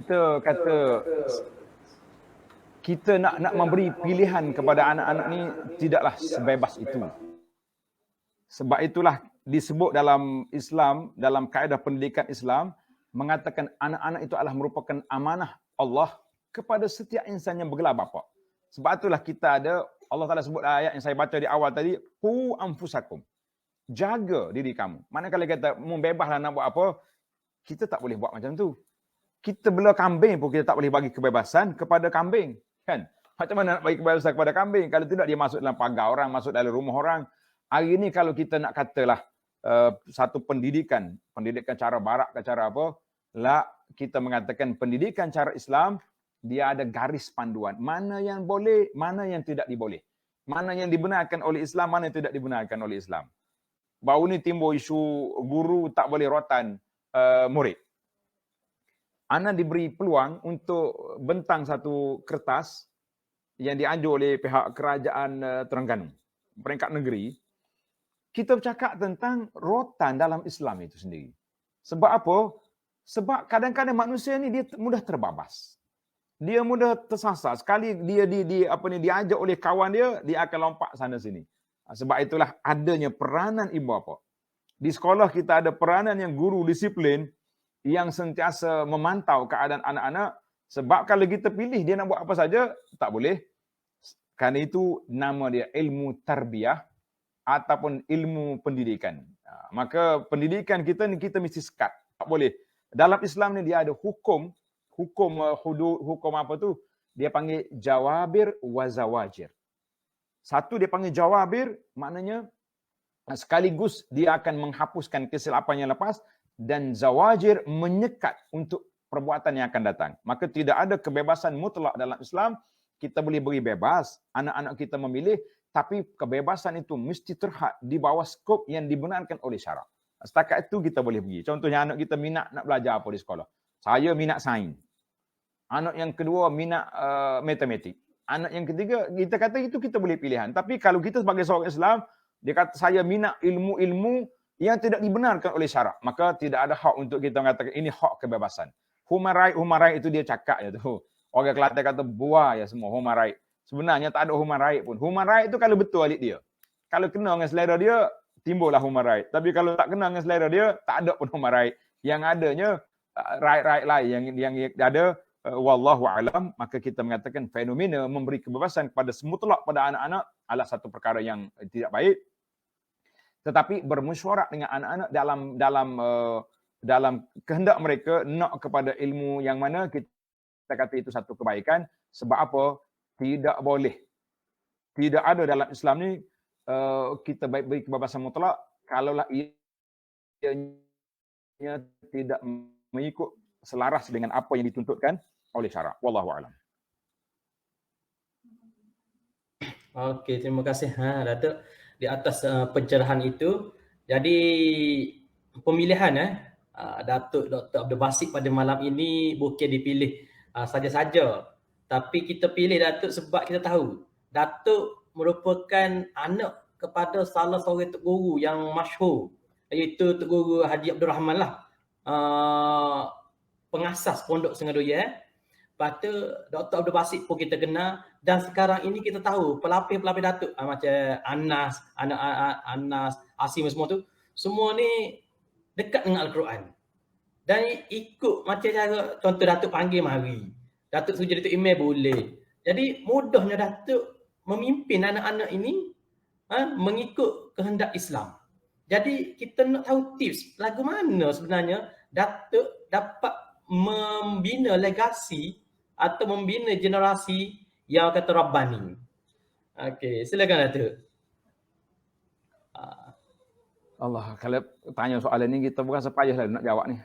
kita kata kita nak memberi pilihan kepada anak-anak ni tidaklah sebebas itu. Sebab itulah disebut dalam Islam, dalam kaedah pendidikan Islam, mengatakan anak-anak itu adalah merupakan amanah Allah kepada setiap insan yang bergelar bapa. Sebab itulah kita ada, Allah Ta'ala sebut ayat yang saya baca di awal tadi, qu anfusakum. Jaga diri kamu. Manakala kata, bebaslah nak buat apa, kita tak boleh buat macam tu. Kita bela kambing pun kita tak boleh bagi kebebasan kepada kambing. Kan? Macam mana nak bagi kebebasan kepada kambing? Kalau tidak dia masuk dalam pagar orang, masuk dalam rumah orang. Hari ini kalau kita nak katalah satu pendidikan cara barat ke cara apa, lah kita mengatakan pendidikan cara Islam, dia ada garis panduan. Mana yang boleh, mana yang tidak diboleh. Mana yang dibenarkan oleh Islam, mana yang tidak dibenarkan oleh Islam. Baru ni timbul isu guru tak boleh rotan murid. Ana diberi peluang untuk bentang satu kertas yang dianjur oleh pihak kerajaan Terengganu, peringkat negeri. Kita bercakap tentang rotan dalam Islam itu sendiri. Sebab apa? Sebab kadang-kadang manusia ni dia mudah terbabas. Dia mudah tersasar. Sekali dia diajak oleh kawan dia akan lompat sana sini. Sebab itulah adanya peranan ibu bapa. Di sekolah kita ada peranan yang guru disiplin yang sentiasa memantau keadaan anak-anak. Sebab kalau kita pilih dia nak buat apa saja, tak boleh. Kerana itu nama dia ilmu tarbiyah ataupun ilmu pendidikan. Maka pendidikan kita ni kita mesti sekat. Tak boleh. Dalam Islam ni dia ada hukum hudud, hukum apa tu? Dia panggil jawabir wa zawajir. Satu dia panggil jawabir, maknanya sekaligus dia akan menghapuskan kesilapan yang lepas, dan zawajir menyekat untuk perbuatan yang akan datang. Maka tidak ada kebebasan mutlak dalam Islam. Kita boleh beri bebas, anak-anak kita memilih, tapi kebebasan itu mesti terhad di bawah skop yang dibenarkan oleh syarak. Setakat itu kita boleh pergi. Contohnya anak kita minat nak belajar apa di sekolah. Saya minat sains. Anak yang kedua minat matematik. Anak yang ketiga, kita kata itu kita boleh pilihan. Tapi kalau kita sebagai seorang Islam, dia kata saya minat ilmu-ilmu yang tidak dibenarkan oleh syarak, maka tidak ada hak untuk kita mengatakan ini hak kebebasan. Human right itu dia cakap je tu. Orang Kelantan kata buah ya semua human right. Sebenarnya tak ada human right pun. Human right itu kalau betul alik dia. Kalau kena dengan selera dia, timbullah human right. Tapi kalau tak kena dengan selera dia, tak ada pun human right. Yang adanya right lain yang ada wallahu alam. Maka kita mengatakan fenomena memberi kebebasan kepada semutlak pada anak-anak adalah satu perkara yang tidak baik. Tetapi bermesyuarat dengan anak-anak dalam kehendak mereka nak kepada ilmu yang mana kita kata itu satu kebaikan. Sebab apa? Tidak boleh. Tidak ada dalam Islam ni kita beri kebebasan mutlak kalaulah ianya tidak mengikut selaras dengan apa yang dituntutkan oleh syarak. Wallahu a'lam. Okey, terima kasih Datuk di atas pencerahan itu. Jadi pemilihan Datuk Dr. Abdul Basit pada malam ini bukan dipilih saja-saja. Tapi kita pilih Datuk sebab kita tahu Datuk merupakan anak kepada salah seorang Tok Guru yang masyhur, iaitu Tok Guru Haji Abdul Rahman lah. Pengasas Pondok Sengadoya. Lepas tu Dr. Abdul Basit pun kita kenal, dan sekarang ini kita tahu pelapis-pelapis Datuk macam Anas, Anas, Asim semua tu, semua ni dekat dengan Al-Quran. Dan ikut macam cara contoh Datuk panggil mari. Datuk suruh Datuk email boleh. Jadi mudahnya Datuk memimpin anak-anak ini mengikut kehendak Islam. Jadi kita nak tahu tips lagu mana sebenarnya Datuk dapat membina legasi atau membina generasi yang kata Rabbani. Okey, silakan Datuk. Allah, kalau tanya soalan ni kita bukan sepayah lah nak jawab ni.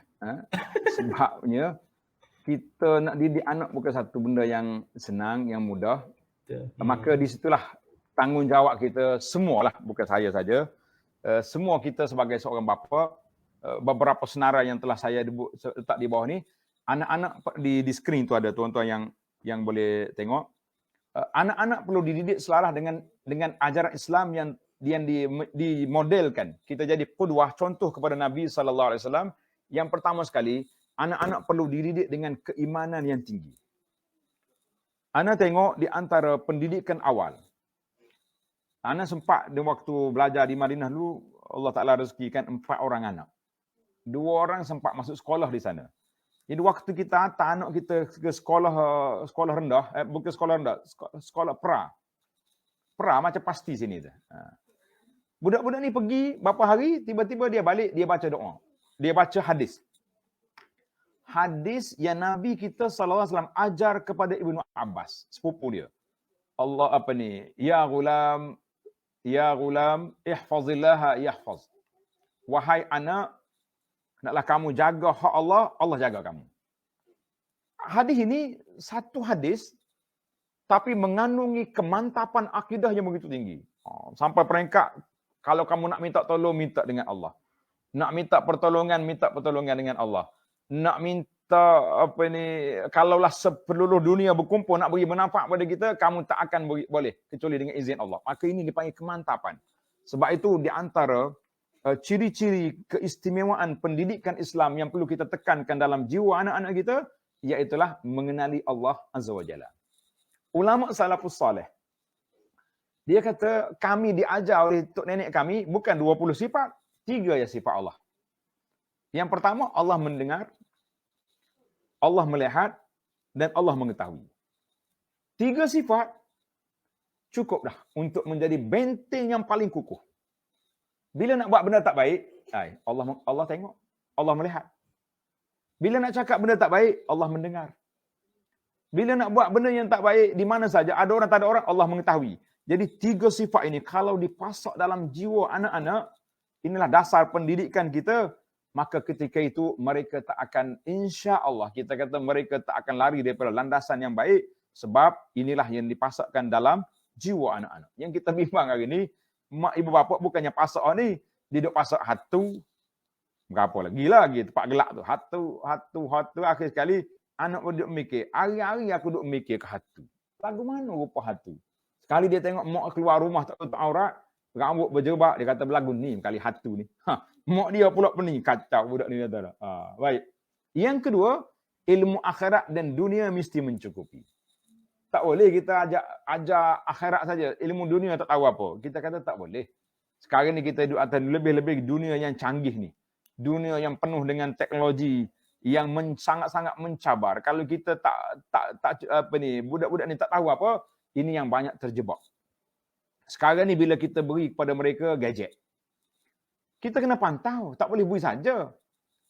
Sebabnya kita nak didik anak bukan satu benda yang senang, yang mudah. Maka di situlah tanggungjawab kita semualah, bukan saya saja. Semua kita sebagai seorang bapa, beberapa senarai yang telah saya letak di bawah ni, anak-anak di skrin tu ada tuan-tuan yang boleh tengok. Anak-anak perlu dididik selaras dengan ajaran Islam yang dimodelkan. Kita jadi qudwah, contoh kepada Nabi SAW. Yang pertama sekali, Anak-anak perlu dididik dengan keimanan yang tinggi. Ana tengok di antara pendidikan awal. Ana sempat di waktu belajar di Madinah dulu, Allah Ta'ala rezekikan 4 orang anak. 2 orang sempat masuk sekolah di sana. Jadi waktu kita hantar anak kita ke sekolah rendah, bukan sekolah rendah, sekolah pra. Pra macam pasti sini tu. Budak-budak ni pergi berapa hari, tiba-tiba dia balik, dia baca doa. Dia baca hadis. Hadis yang Nabi kita SAW ajar kepada Ibnu Abbas, sepupu dia. Allah apa ni? Ya gulam, ihfazillaha yahfaz. Wahai anak, hendaklah kamu jaga hak Allah, Allah jaga kamu. Hadis ini satu hadis, tapi mengandungi kemantapan akidah yang begitu tinggi. Sampai peringkat, kalau kamu nak minta tolong, minta dengan Allah. Nak minta pertolongan dengan Allah. Nak minta apa ni, kalaulah seluruh dunia berkumpul nak beri manfaat pada kita, kamu tak akan boleh kecuali dengan izin Allah. Maka ini dipanggil kemantapan. Sebab itu di antara ciri-ciri keistimewaan pendidikan Islam yang perlu kita tekankan dalam jiwa anak-anak kita, iaitulah mengenali Allah Azza wa Jalla. Ulama salafus salih, dia kata kami diajar oleh tok nenek kami bukan 20 sifat, 3 ya sifat Allah. Yang pertama, Allah mendengar, Allah melihat, dan Allah mengetahui. 3 sifat cukup dah untuk menjadi benteng yang paling kukuh. Bila nak buat benda tak baik, Allah tengok, Allah melihat. Bila nak cakap benda tak baik, Allah mendengar. Bila nak buat benda yang tak baik, di mana saja, ada orang, tak ada orang, Allah mengetahui. Jadi 3 sifat ini, kalau dipasak dalam jiwa anak-anak, inilah dasar pendidikan kita, maka ketika itu mereka tak akan, insya Allah, kita kata mereka tak akan lari daripada landasan yang baik, sebab inilah yang dipasakkan dalam jiwa anak-anak. Yang kita bimbang hari ini, mak ibu bapa bukannya pasak ni, dia duk pasak hatu, berapa lagi, tempat gelak tu, hatu, akhir sekali, anak pun duk mikir, hari-hari aku duk mikir ke hatu. Lagu mana rupa hatu? Sekali dia tengok mak keluar rumah tak tutup aurat, rambut berjebak, dia kata berlagu ni kali hatu ni. Mak dia pula pening, kacau budak ni kata. Baik. Yang kedua, ilmu akhirat dan dunia mesti mencukupi. Tak boleh kita ajar akhirat saja, ilmu dunia tak tahu apa. Kita kata tak boleh. Sekarang ni kita hidup atas lebih-lebih dunia yang canggih ni. Dunia yang penuh dengan teknologi yang sangat-sangat mencabar. Kalau kita budak-budak ni tak tahu apa, ini yang banyak terjebak. Sekarang ni bila kita beri kepada mereka gadget, kita kena pantau, tak boleh beri saja.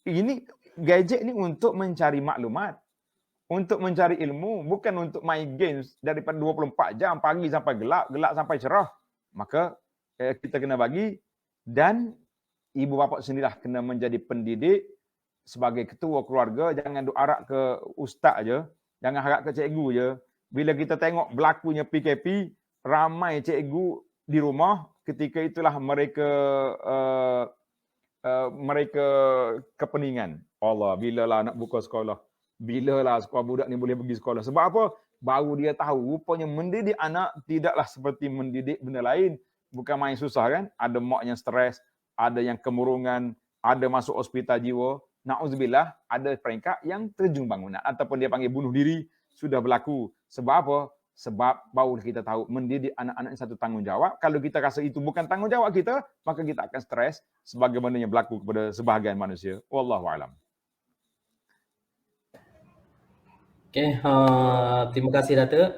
Ini gadget ni untuk mencari maklumat, untuk mencari ilmu, bukan untuk main games daripada 24 jam, pagi sampai gelap, gelap sampai cerah. Maka kita kena bagi, dan ibu bapa sendirilah kena menjadi pendidik sebagai ketua keluarga. Jangan duk harap ke ustaz je, jangan harap ke cikgu je. Bila kita tengok berlakunya PKP, ramai cikgu di rumah, ketika itulah mereka kepeningan. Allah, bilalah nak buka sekolah. Bilalah sekolah budak ni boleh pergi sekolah. Sebab apa? Baru dia tahu, rupanya mendidik anak tidaklah seperti mendidik benda lain. Bukan main susah kan? Ada mak yang stres, ada yang kemurungan, ada masuk hospital jiwa. Na'udzubillah, ada peringkat yang terjun bangunan. Ataupun dia panggil bunuh diri, sudah berlaku. Sebab apa? Sebab baru kita tahu mendidik anak-anak satu tanggungjawab. Kalau kita rasa itu bukan tanggungjawab kita, maka kita akan stres sebagaimana yang berlaku kepada sebahagian manusia. Wallahu a'lam. Okey, terima kasih Datuk.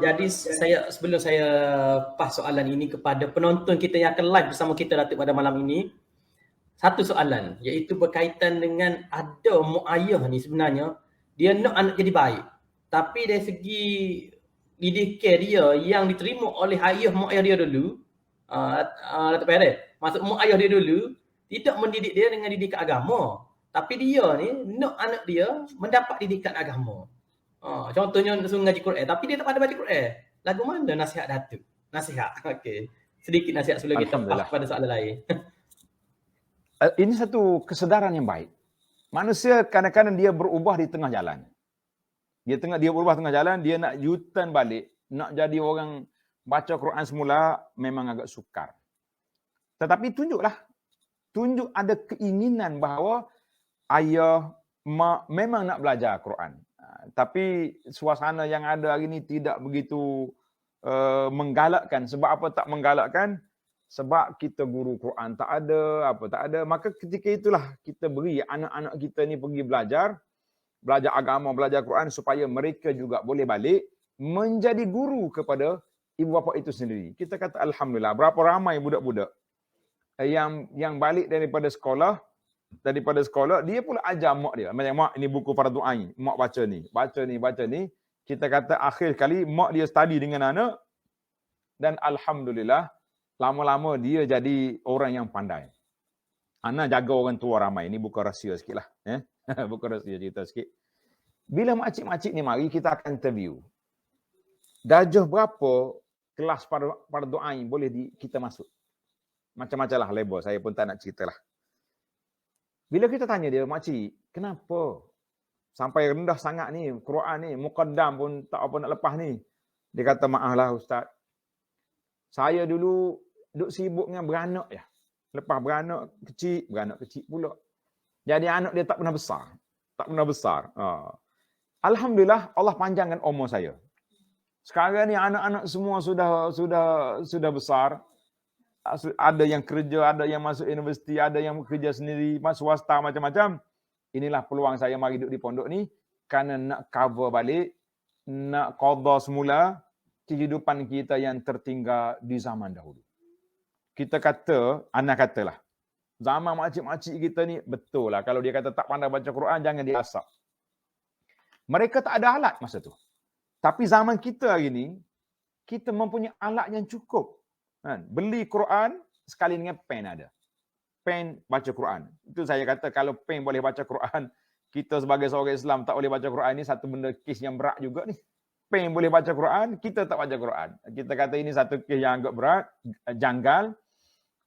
Jadi sebelum saya pas soalan ini kepada penonton kita yang akan live bersama kita Datuk pada malam ini, satu soalan iaitu berkaitan dengan ada mak ayah ni sebenarnya dia nak anak jadi baik, tapi dari segi didikan dia yang diterima oleh ayah mak ayah dia dulu, Datuk Perez, maksud mak ayah dia dulu tidak mendidik dia dengan didikan agama, tapi dia ni nak anak dia mendapat didikan agama. Contohnya suruh ngaji Quran, tapi dia tak pandai baca Quran. Lagu mana nasihat Datuk? Nasihat. Okey. Sedikit nasihat sebelum kita pas pada soalan lain. Ini satu kesedaran yang baik. Manusia kadang-kadang dia berubah di tengah jalan. Dia berubah tengah jalan, dia nak U-turn balik, nak jadi orang baca Quran semula, memang agak sukar. Tetapi tunjuk ada keinginan bahawa ayah, mak memang nak belajar Quran. Tapi suasana yang ada hari ni tidak begitu menggalakkan. Sebab apa tak menggalakkan? Sebab kita guru Quran tak ada, apa tak ada. Maka ketika itulah kita beri anak-anak kita ni pergi belajar agama, belajar Quran supaya mereka juga boleh balik menjadi guru kepada ibu bapa itu sendiri. Kita kata alhamdulillah, berapa ramai budak-budak yang balik daripada sekolah, dia pula ajar mak dia. Macam mak, ini buku fardu ain, mak baca ni. Kita kata akhir kali mak dia study dengan anak dan alhamdulillah lama-lama dia jadi orang yang pandai. Ana jaga orang tua ramai. Ini bukan rahsia sikitlah, bukan rahsia, cerita sikit. Bila makcik-makcik ni mari, kita akan interview. Darjah berapa kelas fardu ain boleh kita masuk? Macam-macam lah label, saya pun tak nak ceritalah. Bila kita tanya dia, makcik, kenapa sampai rendah sangat ni Quran ni, muqaddam pun tak apa nak lepas ni? Dia kata, maaflah ustaz, saya dulu duk sibuk dengan beranak ya. Lepas beranak kecil pula. Jadi anak dia tak pernah besar. Alhamdulillah Allah panjangkan umur saya. Sekarang ni anak-anak semua sudah besar. Ada yang kerja, ada yang masuk universiti, ada yang kerja sendiri, masuk swasta, macam-macam. Inilah peluang saya mari duduk di pondok ni kerana nak cover balik, nak qada semula kehidupan kita yang tertinggal di zaman dahulu. Kita kata, anak katalah, zaman makcik-makcik kita ni betul lah. Kalau dia kata tak pandai baca Quran, jangan diasap. Mereka tak ada alat masa tu. Tapi zaman kita hari ni, kita mempunyai alat yang cukup. Beli Quran, sekali dengan pen ada. Pen baca Quran. Itu saya kata kalau pen boleh baca Quran, kita sebagai seorang Islam tak boleh baca Quran, ni satu benda kes yang berat juga ni. Pen boleh baca Quran, kita tak baca Quran. Kita kata ini satu kes yang agak berat, janggal.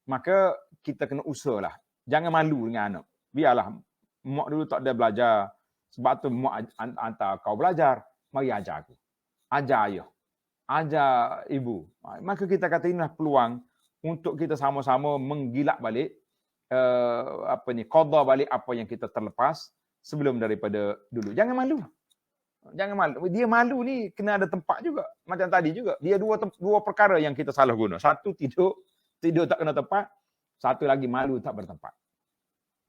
Maka kita kena usahalah. Jangan malu dengan anak. Biarlah mak dulu tak ada belajar. Sebab tu mak hantar kau belajar. Mari ajar aku. Ajar ayah. Ajar ibu. Maka kita kata inilah peluang untuk kita sama-sama menggilak balik qada balik apa yang kita terlepas sebelum daripada dulu. Jangan malu. Dia malu ni kena ada tempat juga. Macam tadi juga. Dia dua perkara yang kita salah guna. Satu, tidur tak kena tempat. Satu lagi, malu tak bertempat.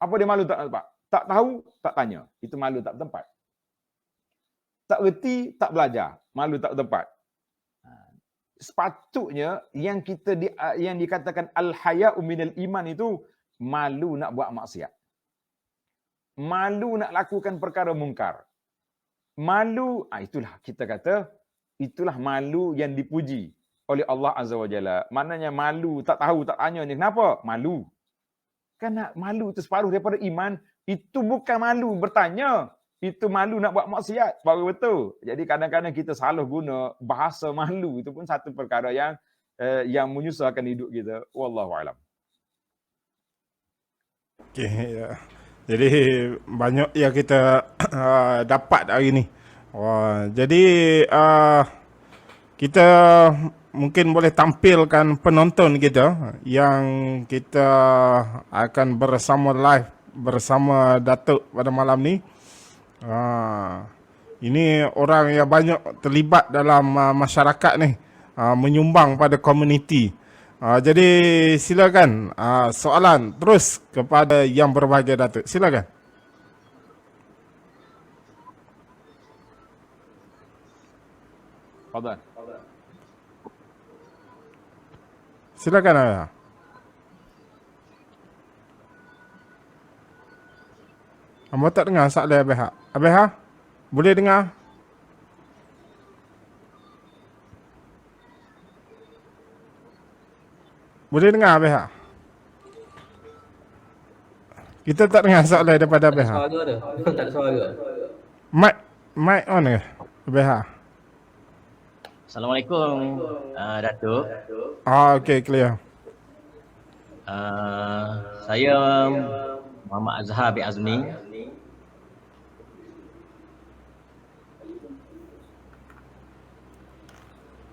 Apa dia malu tak bertempat? Tak tahu, tak tanya. Itu malu tak bertempat. Tak reti, tak belajar. Malu tak bertempat. Sepatutnya yang dikatakan al-haya'u minal iman itu malu nak buat maksiat. Malu nak lakukan perkara mungkar. Malu, itulah kita kata, itulah malu yang dipuji oleh Allah Azza wa Jalla. Maknanya malu, tak tahu, tak tanya ni. Kenapa? Malu. Kerana malu itu separuh daripada iman. Itu bukan malu bertanya. Itu malu nak buat maksiat. Baru betul. Jadi kadang-kadang kita salah guna bahasa malu. Itu pun satu perkara yang menyusahkan hidup kita. Wallahualam. Okey, ya. Jadi banyak yang kita dapat hari ni. Jadi kita mungkin boleh tampilkan penonton kita yang kita akan bersama live bersama Datuk pada malam ni. Ini orang yang banyak terlibat dalam masyarakat ni, menyumbang pada komuniti. Jadi silakan soalan terus kepada yang berbahagia Datuk. Silakan. Fadhal. Silakan Ayah. Amba tak dengar soalan Abah. Abah, boleh dengar? Boleh dengar Abah? Kita tak dengar soalan daripada Abah. Suara ada? Tak ada suara. Mic on ke Abah? Assalamualaikum Datuk. Okey, clear. Saya Muhammad Azhar bin Azmi.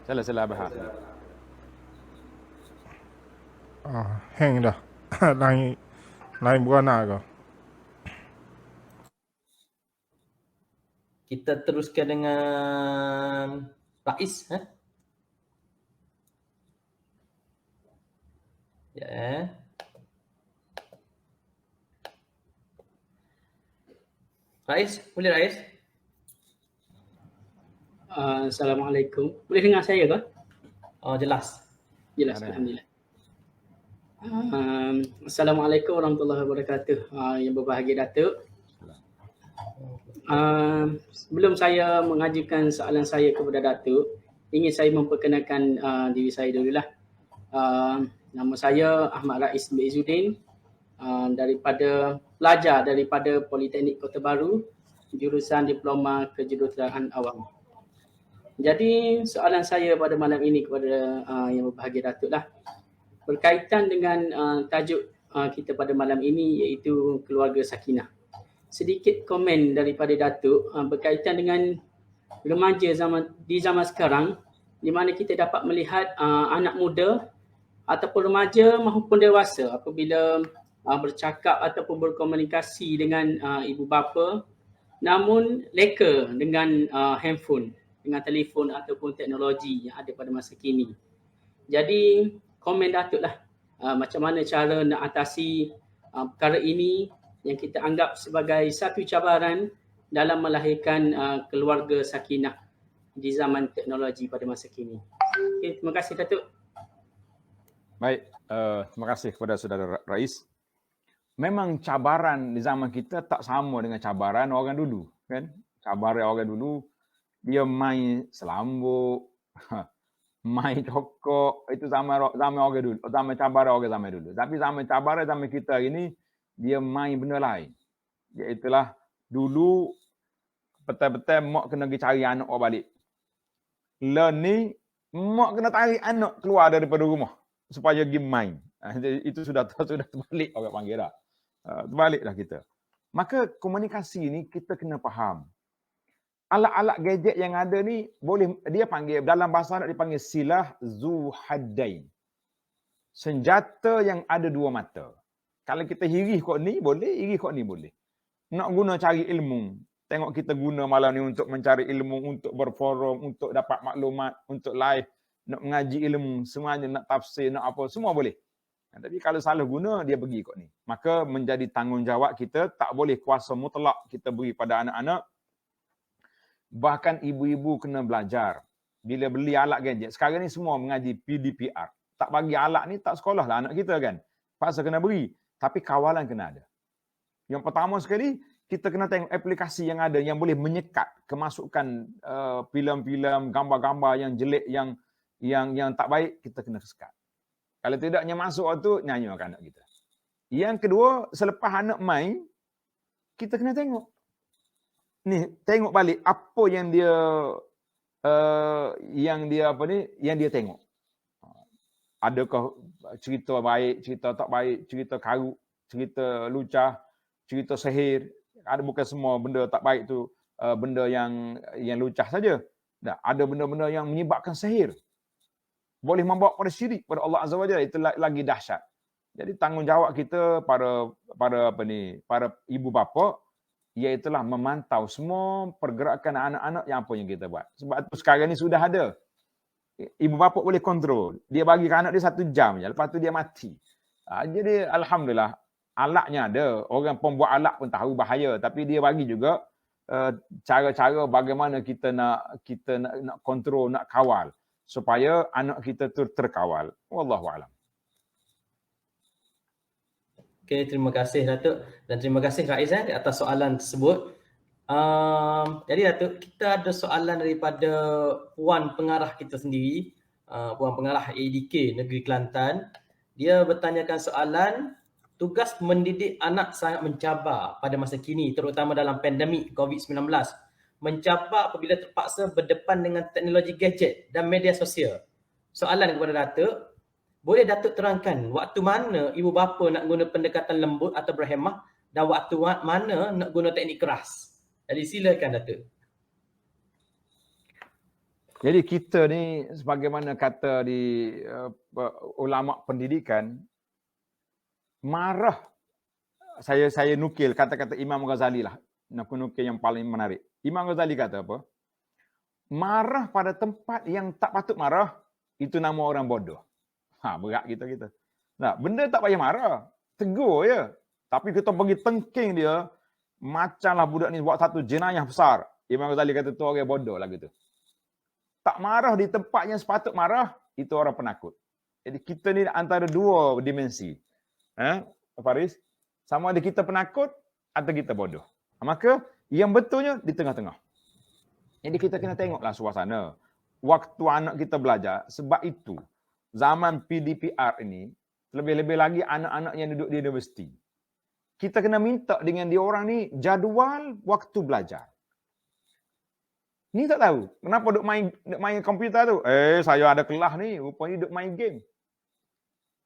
Salah Abah. Hang dah. lain buana ke? kita teruskan dengan Rais. Ya. Rais, boleh Rais? Assalamualaikum. Boleh dengar saya ke? Oh, jelas. Jelas, Ada. alhamdulillah. Assalamualaikum warahmatullahi wabarakatuh. Yang berbahagia Datuk. Sebelum saya mengajukan soalan saya kepada Datuk, ingin saya memperkenalkan diri saya dululah. Nama saya Ahmad Rais bin Izzuddin, pelajar daripada Politeknik Kota Baru, jurusan Diploma Kejuruteraan Awam. Jadi soalan saya pada malam ini kepada yang berbahagia Datuk lah, berkaitan dengan tajuk kita pada malam ini, iaitu keluarga sakinah. Sedikit komen daripada Datuk berkaitan dengan remaja di zaman sekarang, di mana kita dapat melihat anak muda ataupun remaja maupun dewasa apabila bercakap ataupun berkomunikasi dengan ibu bapa, namun leka dengan handphone, dengan telefon ataupun teknologi yang ada pada masa kini. Jadi komen Datuk lah macam mana cara nak atasi perkara ini yang kita anggap sebagai satu cabaran dalam melahirkan keluarga sakinah di zaman teknologi pada masa kini. Okay, terima kasih Datuk. Baik, terima kasih kepada saudara Rais. Memang cabaran di zaman kita tak sama dengan cabaran orang dulu, kan? Cabaran orang dulu dia main selambuk, main cokok, itu zaman orang dulu, zaman cabaran orang zaman dulu. Tapi zaman cabaran zaman kita ini dia main benda lain. Iaitulah dulu betul-betul mak kena pergi cari anak orang balik. Ni mak kena tarik anak keluar daripada rumah supaya pergi main. Itu sudah terbalik orang panggil dah. Terbaliklah kita. Maka komunikasi ni kita kena faham. Alat-alat gadget yang ada ni boleh dia panggil dalam bahasa Arab dipanggil silah zu haddain. Senjata yang ada dua mata. Kalau kita hirih kot ni boleh, hirih kot ni boleh. Nak guna cari ilmu, tengok kita guna malam ni untuk mencari ilmu, untuk berforum, untuk dapat maklumat, untuk live, nak mengaji ilmu, semuanya nak tafsir, nak apa, semua boleh. Tapi kalau salah guna, dia pergi kot ni. Maka menjadi tanggungjawab kita, tak boleh kuasa mutlak kita beri pada anak-anak. Bahkan ibu-ibu kena belajar. Bila beli alat gadget, sekarang ni semua mengaji PDPR. Tak bagi alat ni, tak sekolah lah anak kita kan. Paksa kena beri. Tapi kawalan kena ada. Yang pertama sekali, kita kena tengok aplikasi yang ada yang boleh menyekat kemasukan filem-filem, gambar-gambar yang jelek, yang tak baik, kita kena sekat. Kalau tidaknya masuk tu, nyanyi anak kita. Yang kedua, selepas anak main, kita kena tengok. Ni, tengok balik apa yang dia tengok. Adakah cerita baik, cerita tak baik, cerita karut, cerita lucah, cerita sihir. Ada bukan semua benda tak baik tu benda yang lucah saja. Ada benda-benda yang menyebabkan sihir. Boleh membawa pada syirik pada Allah Azza wa Jalla, itu lagi dahsyat. Jadi tanggungjawab kita para ibu bapa iaitulah memantau semua pergerakan anak-anak yang apa yang kita buat. Sebab tu sekarang ni sudah ada. Ibu bapa boleh kontrol. Dia bagi ke anak dia 1 jam je, lepas tu dia mati. Jadi alhamdulillah alatnya ada. Orang pembuat alat pun tahu bahaya, tapi dia bagi juga cara-cara bagaimana kita nak kontrol, nak kawal supaya anak kita tu terkawal. Wallahu a'lam. Okey, terima kasih Datuk dan terima kasih Rais di atas soalan tersebut. Jadi Datuk, kita ada soalan daripada Puan Pengarah kita sendiri, Puan Pengarah ADK Negeri Kelantan. Dia bertanyakan soalan, tugas mendidik anak sangat mencabar pada masa kini, terutama dalam pandemik COVID-19. Mencabar apabila terpaksa berdepan dengan teknologi gadget dan media sosial. Soalan kepada Datuk, boleh Datuk terangkan waktu mana ibu bapa nak guna pendekatan lembut atau berhemah dan waktu mana nak guna teknik keras? Jadi silakan Datuk. Jadi kita ni sebagaimana kata di ulama pendidikan, marah. Saya nukil kata-kata Imam Ghazali lah. Nak nukil yang paling menarik. Imam Ghazali kata apa? Marah pada tempat yang tak patut marah, itu nama orang bodoh. Berat kita. Nah, benda tak payah marah. Tegur je. Tapi kita pergi tengking dia, macamlah budak ni buat satu jenayah besar. Imam Ghazali kata tu orang bodoh lah gitu. Tak marah di tempat yang sepatut marah, itu orang penakut. Jadi kita ni antara dua dimensi. Faris? Sama ada kita penakut atau kita bodoh. Maka yang betulnya di tengah-tengah. Jadi kita kena tengoklah suasana. Waktu anak kita belajar, sebab itu zaman PDPR ini, lebih-lebih lagi anak-anak yang duduk di universiti. Kita kena minta dengan dia orang ni jadual waktu belajar. Ni tak tahu. Kenapa duk main komputer tu? Saya ada kelas ni, rupanya duk main game.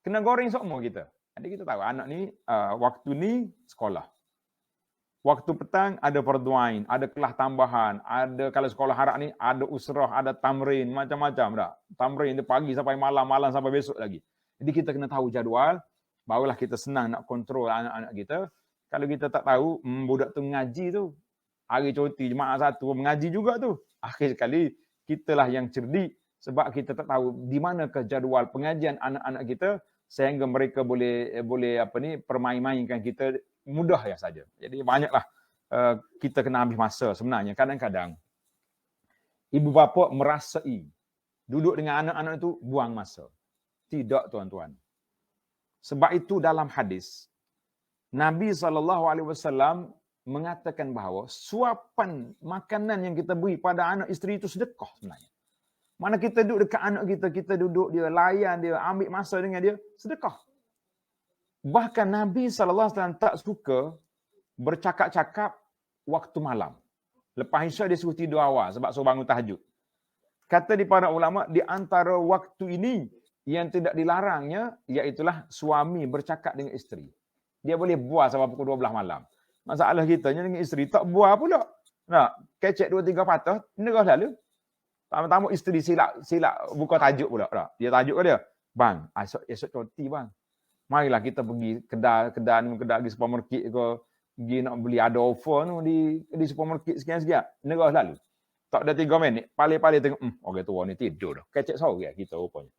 Kena goreng semua kita. Jadi kita tahu anak ni waktu ni sekolah. Waktu petang ada fardu ain, ada kelas tambahan, ada kalau sekolah harap ni ada usrah, ada tamrin, macam-macam dah. Tamrin dia pagi sampai malam, malam sampai besok lagi. Jadi kita kena tahu jadual, barulah kita senang nak kontrol anak-anak kita. Kalau kita tak tahu, budak tu mengaji tu, hari cuti jemaah satu mengaji juga tu. Akhir sekali kitalah yang cerdik sebab kita tak tahu di manakah jadual pengajian anak-anak kita sehingga mereka boleh permain-mainkan kita mudah ya saja. Jadi banyaklah kita kena habis masa sebenarnya. Kadang-kadang ibu bapa merasai duduk dengan anak-anak itu buang masa. Tidak tuan-tuan. Sebab itu dalam hadis Nabi SAW mengatakan bahawa suapan makanan yang kita beri pada anak isteri itu sedekah sebenarnya. Mana kita duduk dekat anak kita duduk dia, layan dia, ambil masa dengan dia, sedekah. Bahkan Nabi SAW tak suka bercakap-cakap waktu malam. Lepas Isya dia suruh tidur awal sebab suruh bangun tahajud. Kata di para ulama, di antara waktu ini yang tidak dilarangnya, iaitulah suami bercakap dengan isteri. Dia boleh buat sampai pukul 12 malam. Masalah kita dengan isteri tak buat pula. Nak kecek 2-3 patah, nerah lalu. Pertama isteri silap buka tajuk pula. Dia tajuk ke dia? Bang, esok cuti bang. Marilah kita pergi kedai pergi supermarket ke, pergi nak beli ada offer tu di supermarket sekian-sekian. Nerah lalu. Tak ada 3 minit, paling-paling tengok, orang tua ni tidur dah. Kecek sore kita rupanya.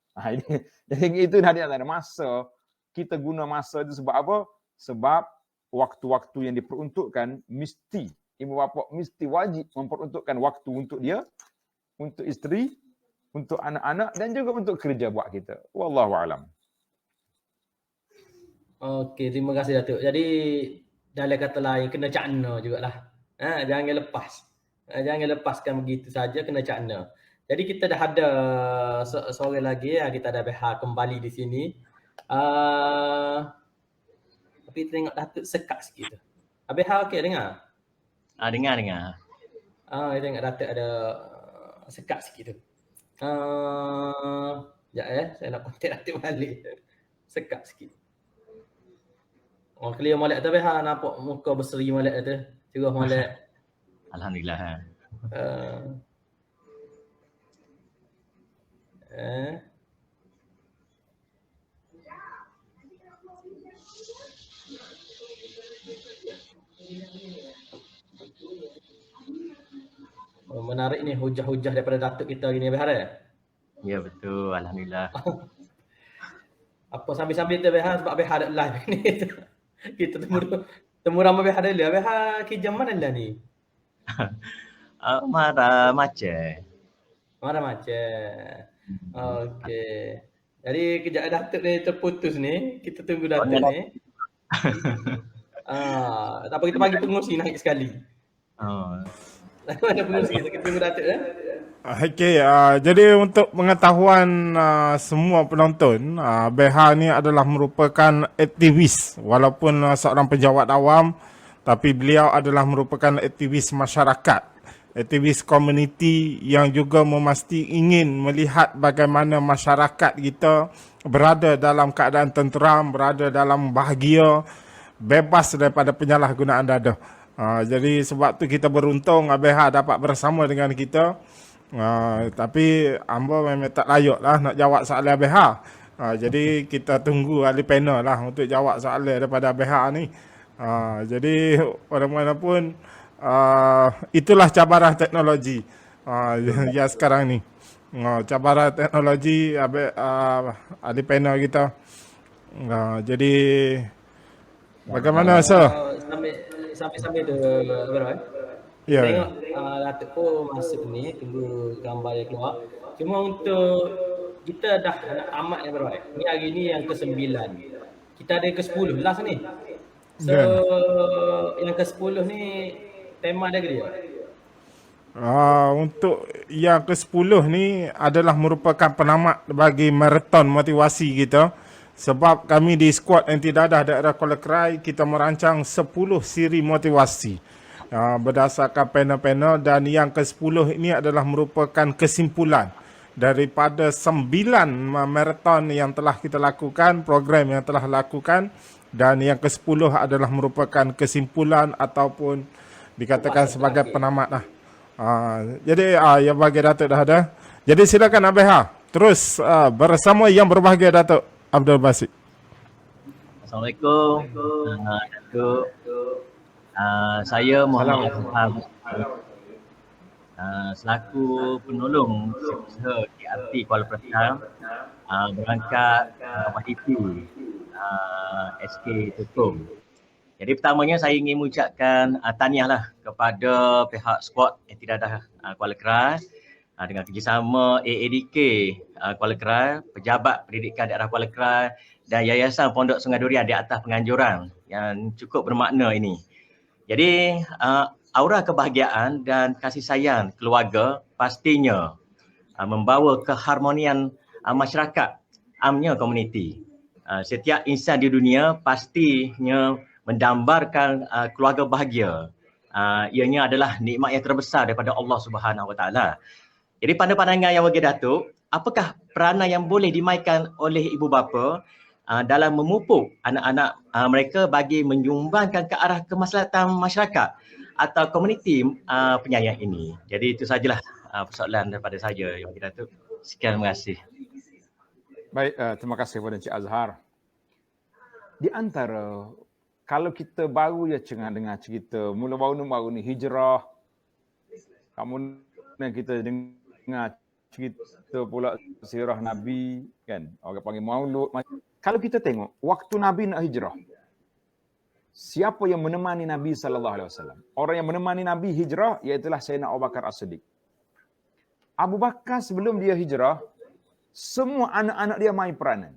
Jadi itu dah dia ada masa. Kita guna masa itu sebab apa? Sebab waktu-waktu yang diperuntukkan mesti, ibu bapa mesti wajib memperuntukkan waktu untuk dia, untuk isteri, untuk anak-anak dan juga untuk kerja buat kita. Wallahu a'lam. Okey, terima kasih Datuk. Jadi dalam kata lain kena cakna jugalah. Jangan lepas. Jangan lepaskan begitu saja, kena cakna. Jadi kita dah ada sore lagi, kita ada BH kembali di sini. Tapi tengok Datuk sekat sikit tu. BH okey dengar? Dengar. Kita tengok Datuk ada sekat sikit tu. Sekejap saya nak kontak Datuk balik. Sekat sikit. Clear molek tu BH, nampak muka berseri molek tu. Cerah molek. Alhamdulillah. Menarik ni hujah-hujah daripada Datuk kita hari ni BH. Ya betul, alhamdulillah. Apa sambil-sambil tu BH sebab BH ada live ni. Kita temu ramai BH dulu. BH kijam mana lah ni? Marah macam. Okey. Jadi kejap Datuk ni terputus ni. Kita tunggu Datuk ni. Tak apa, kita bagi pengurusi naik sekali. Ada pengurusi, kita tunggu Datuk Okey, jadi untuk pengetahuan semua penonton, BH ni adalah merupakan aktivis walaupun seorang pejabat awam, tapi beliau adalah merupakan aktivis masyarakat, aktivis komuniti yang juga ingin melihat bagaimana masyarakat kita berada dalam keadaan tenteram, berada dalam bahagia, bebas daripada penyalahgunaan dadah. Jadi sebab tu kita beruntung ABH dapat bersama dengan kita. Tapi hamba memang tak layak lah nak jawab soalan ABH. Jadi kita tunggu ahli panel lah untuk jawab soalan daripada ABH ni. Jadi mana-mana pun itulah cabaran teknologi ya sekarang ni. Cabaran teknologi ada panel kita. Jadi bagaimana sir? Sambil tu Abang Roy. Ya. Tengok Datuk pun masuk ni, tunggu gambar dia keluar. Cuma untuk kita dah amat ya Abang Roy. Ni hari ni yang ke-9. Kita ada ke-10 last ni. So yang ke-10 ni tema dia ke dia? Untuk yang ke-10 ni adalah merupakan penamat bagi maraton motivasi kita. Sebab kami di Skuad Anti Dadah Daerah Kuala Krai, kita merancang 10 siri motivasi berdasarkan panel-panel, dan yang ke-10 ini adalah merupakan kesimpulan daripada 9 maraton yang telah kita lakukan, program yang telah lakukan, dan yang ke-10 adalah merupakan kesimpulan ataupun dikatakan sebagai penamat lah. Jadi yang bagi Datuk dah ada. Jadi silakan Abah terus bersama yang berbahagia Datuk Abdul Basit. Assalamualaikum. Datuk. Saya Muhammad Azhar, selaku penolong usaha KRT Kuala Prasar, berangkat YP SK Tukum. Jadi pertamanya saya ingin mengucapkan tahniahlah kepada pihak skuad Anti Dadah Kuala Krai dengan kerjasama AADK Kuala Krai, Pejabat Pendidikan Daerah Kuala Krai dan Yayasan Pondok Sungai Durian di atas penganjuran yang cukup bermakna ini. Jadi aura kebahagiaan dan kasih sayang keluarga pastinya membawa keharmonian masyarakat, amnya komuniti. Setiap insan di dunia pastinya mendambarkan keluarga bahagia. Ianya adalah nikmat yang terbesar daripada Allah Subhanahu Wa Taala. Jadi pada pandangan yang bagi Datuk, apakah peranan yang boleh dimainkan oleh ibu bapa dalam memupuk anak-anak mereka bagi menyumbangkan ke arah kemaslahatan masyarakat atau komuniti penyayang ini? Jadi itu sajalah persoalan daripada saya yang bagi Datuk. Sekian, terima kasih. Baik, terima kasih kepada Encik Azhar. Di antara, kalau kita baru ya dengar cerita, mula baru ni hijrah, kemudian kita dengar cerita pula sirah Nabi, kan? Orang panggil maulud. Kalau kita tengok, waktu Nabi nak hijrah, siapa yang menemani Nabi SAW? Orang yang menemani Nabi hijrah, iaitulah Sayyidina Abu Bakar As-Siddiq. Abu Bakar sebelum dia hijrah, semua anak-anak dia main peranan.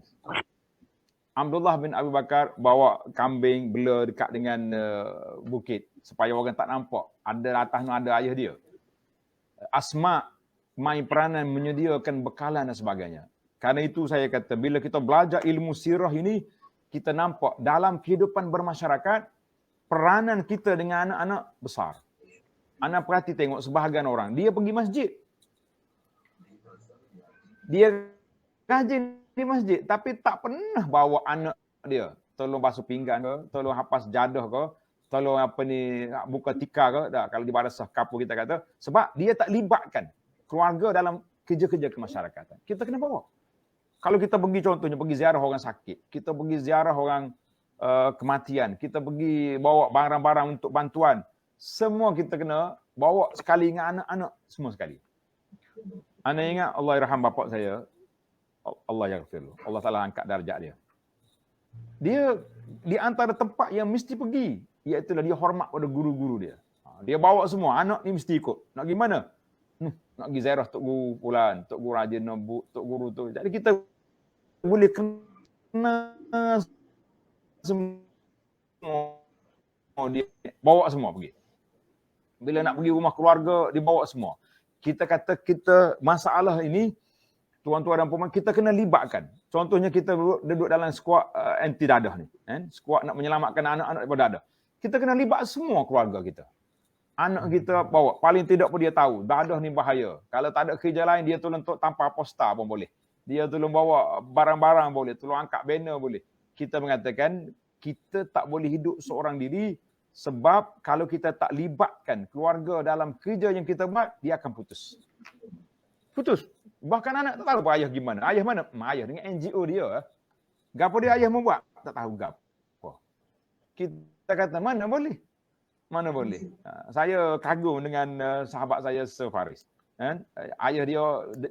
Abdullah bin Abu Bakar bawa kambing bela dekat dengan bukit supaya orang tak nampak. Ada atas ada ayah dia. Asma main peranan menyediakan bekalan dan sebagainya. Karena itu saya kata, bila kita belajar ilmu sirah ini, kita nampak dalam kehidupan bermasyarakat, peranan kita dengan anak-anak besar. Anak perhati tengok sebahagian orang, dia pergi masjid. Dia rajin di masjid, tapi tak pernah bawa anak dia. Tolong basuh pinggan ke, tolong hapas jadah ke, tolong buka tikar ke, kalau di barasah kapur kita kata. Sebab dia tak libatkan keluarga dalam kerja-kerja kemasyarakatan. Kita kena bawa. Kalau kita pergi contohnya, pergi ziarah orang sakit, kita pergi ziarah orang kematian, kita pergi bawa barang-barang untuk bantuan, semua kita kena bawa sekali dengan anak-anak, semua sekali. Ana ingat Allah irham bapak saya, Allah yaghfirlu, Allah Ta'ala angkat darjat dia. Dia di antara tempat yang mesti pergi, iaitu dia hormat pada guru-guru dia. Dia bawa semua, anak ni mesti ikut. Nak pergi mana? Nak pergi ziarah Tok Guru Pulan, Tok Guru Raja Nobuk, Tok Guru tu. Jadi kita boleh kena semua, dia bawa semua pergi. Bila nak pergi rumah keluarga, dibawa semua. Kita kata kita masalah ini, tuan-tuan dan puan, kita kena libatkan. Contohnya kita duduk dalam skuad anti dadah ni. Skuad nak menyelamatkan anak-anak daripada dadah. Kita kena libat semua keluarga kita. Anak kita bawa. Paling tidak pun dia tahu, dadah ni bahaya. Kalau tak ada kerja lain, dia tolong tanpa poster pun boleh. Dia tolong bawa barang-barang boleh. Tolong angkat banner boleh. Kita mengatakan, kita tak boleh hidup seorang diri, sebab kalau kita tak libatkan keluarga dalam kerja yang kita buat, dia akan putus. Putus. Bahkan anak tak tahu apa ayah gimana. Ayah mana? Ayah dengan NGO dia. Gapo dia ayah membuat? Tak tahu gapo. Kita kata mana boleh. Mana boleh. Saya kagum dengan sahabat saya Sir Faris. Ayah dia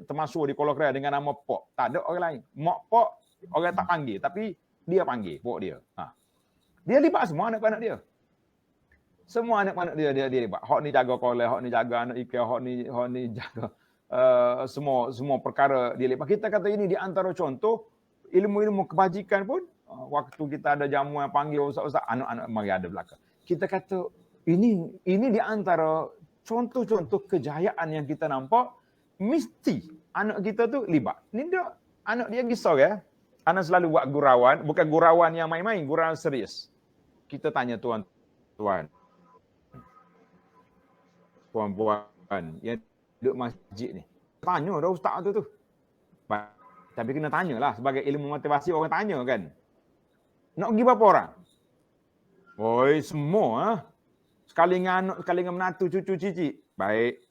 termasuk di Kuala Kerai dengan nama Pok. Tak ada orang lain. Mak Pok orang tak panggil, tapi dia panggil Pok dia. Dia libat semua anak-anak dia. Semua anak-anak dia libat. Hak ni jaga kolej, hak ni jaga anak IKEA, hak ni jaga semua perkara dia libat. Kita kata ini di antara contoh ilmu-ilmu kebajikan pun waktu kita ada jamuan panggil ustaz-ustaz, anak-anak mari ada belakang. Kita kata ini di antara contoh-contoh kejayaan yang kita nampak, mesti anak kita tu libat. Ni dia anak dia risau ya. Anak selalu buat gurauan, bukan gurauan yang main-main, gurauan serius. Kita tanya tuan-tuan, puan-puan yang duduk masjid ni. Tanya dah ustaz tu. Tapi kena tanyalah sebagai ilmu motivasi orang tanya kan. Nak pergi berapa orang? Oi, semua sekali dengan anak, sekali dengan menantu, cucu, cicit. Baik.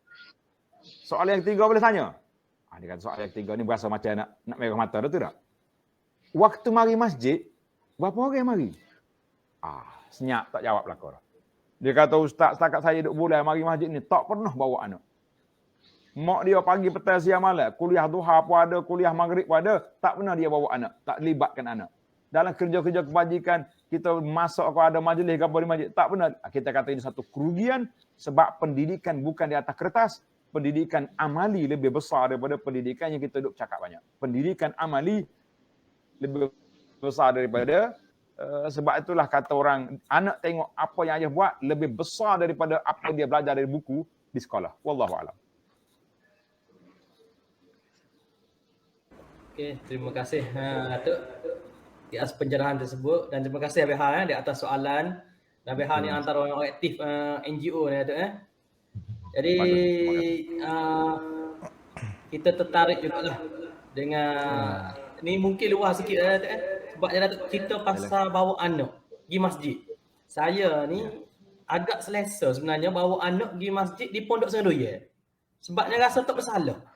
Soalan yang ketiga boleh tanya? Dia kata soalan yang ketiga ni berasa macam nak merah mata dah tu tak? Waktu mari masjid, berapa orang yang mari? Senyap tak jawab belakang. Dia kata ustaz setakat saya duduk bulan mari masjid ni tak pernah bawa anak. Mak dia pagi petang siang malam, kuliah duha pun ada, kuliah maghrib pun ada, tak pernah dia bawa anak, tak libatkan anak. Dalam kerja-kerja kebajikan, kita masuk kalau ada majlis ke apa di masjid, tak pernah. Kita kata ini satu kerugian sebab pendidikan bukan di atas kertas, pendidikan amali lebih besar daripada pendidikan yang kita duduk cakap banyak. Pendidikan amali lebih besar daripada sebab itulah kata orang, anak tengok apa yang ayah buat lebih besar daripada apa dia belajar dari buku di sekolah. Wallahu a'lam. Okey, terima kasih Datuk di atas pencerahan tersebut, dan terima kasih Abih Ha di atas soalan. Abih Ha ni antara orang aktif NGO ni Datuk Jadi kita tertarik jugalah dengan ni mungkin luar sikit Datuk sebab dia Datuk cerita pasal bawa anak pergi masjid. Saya ni agak selesa sebenarnya bawa anak pergi masjid di Pondok Sendoya. Sebabnya rasa tak bersalah.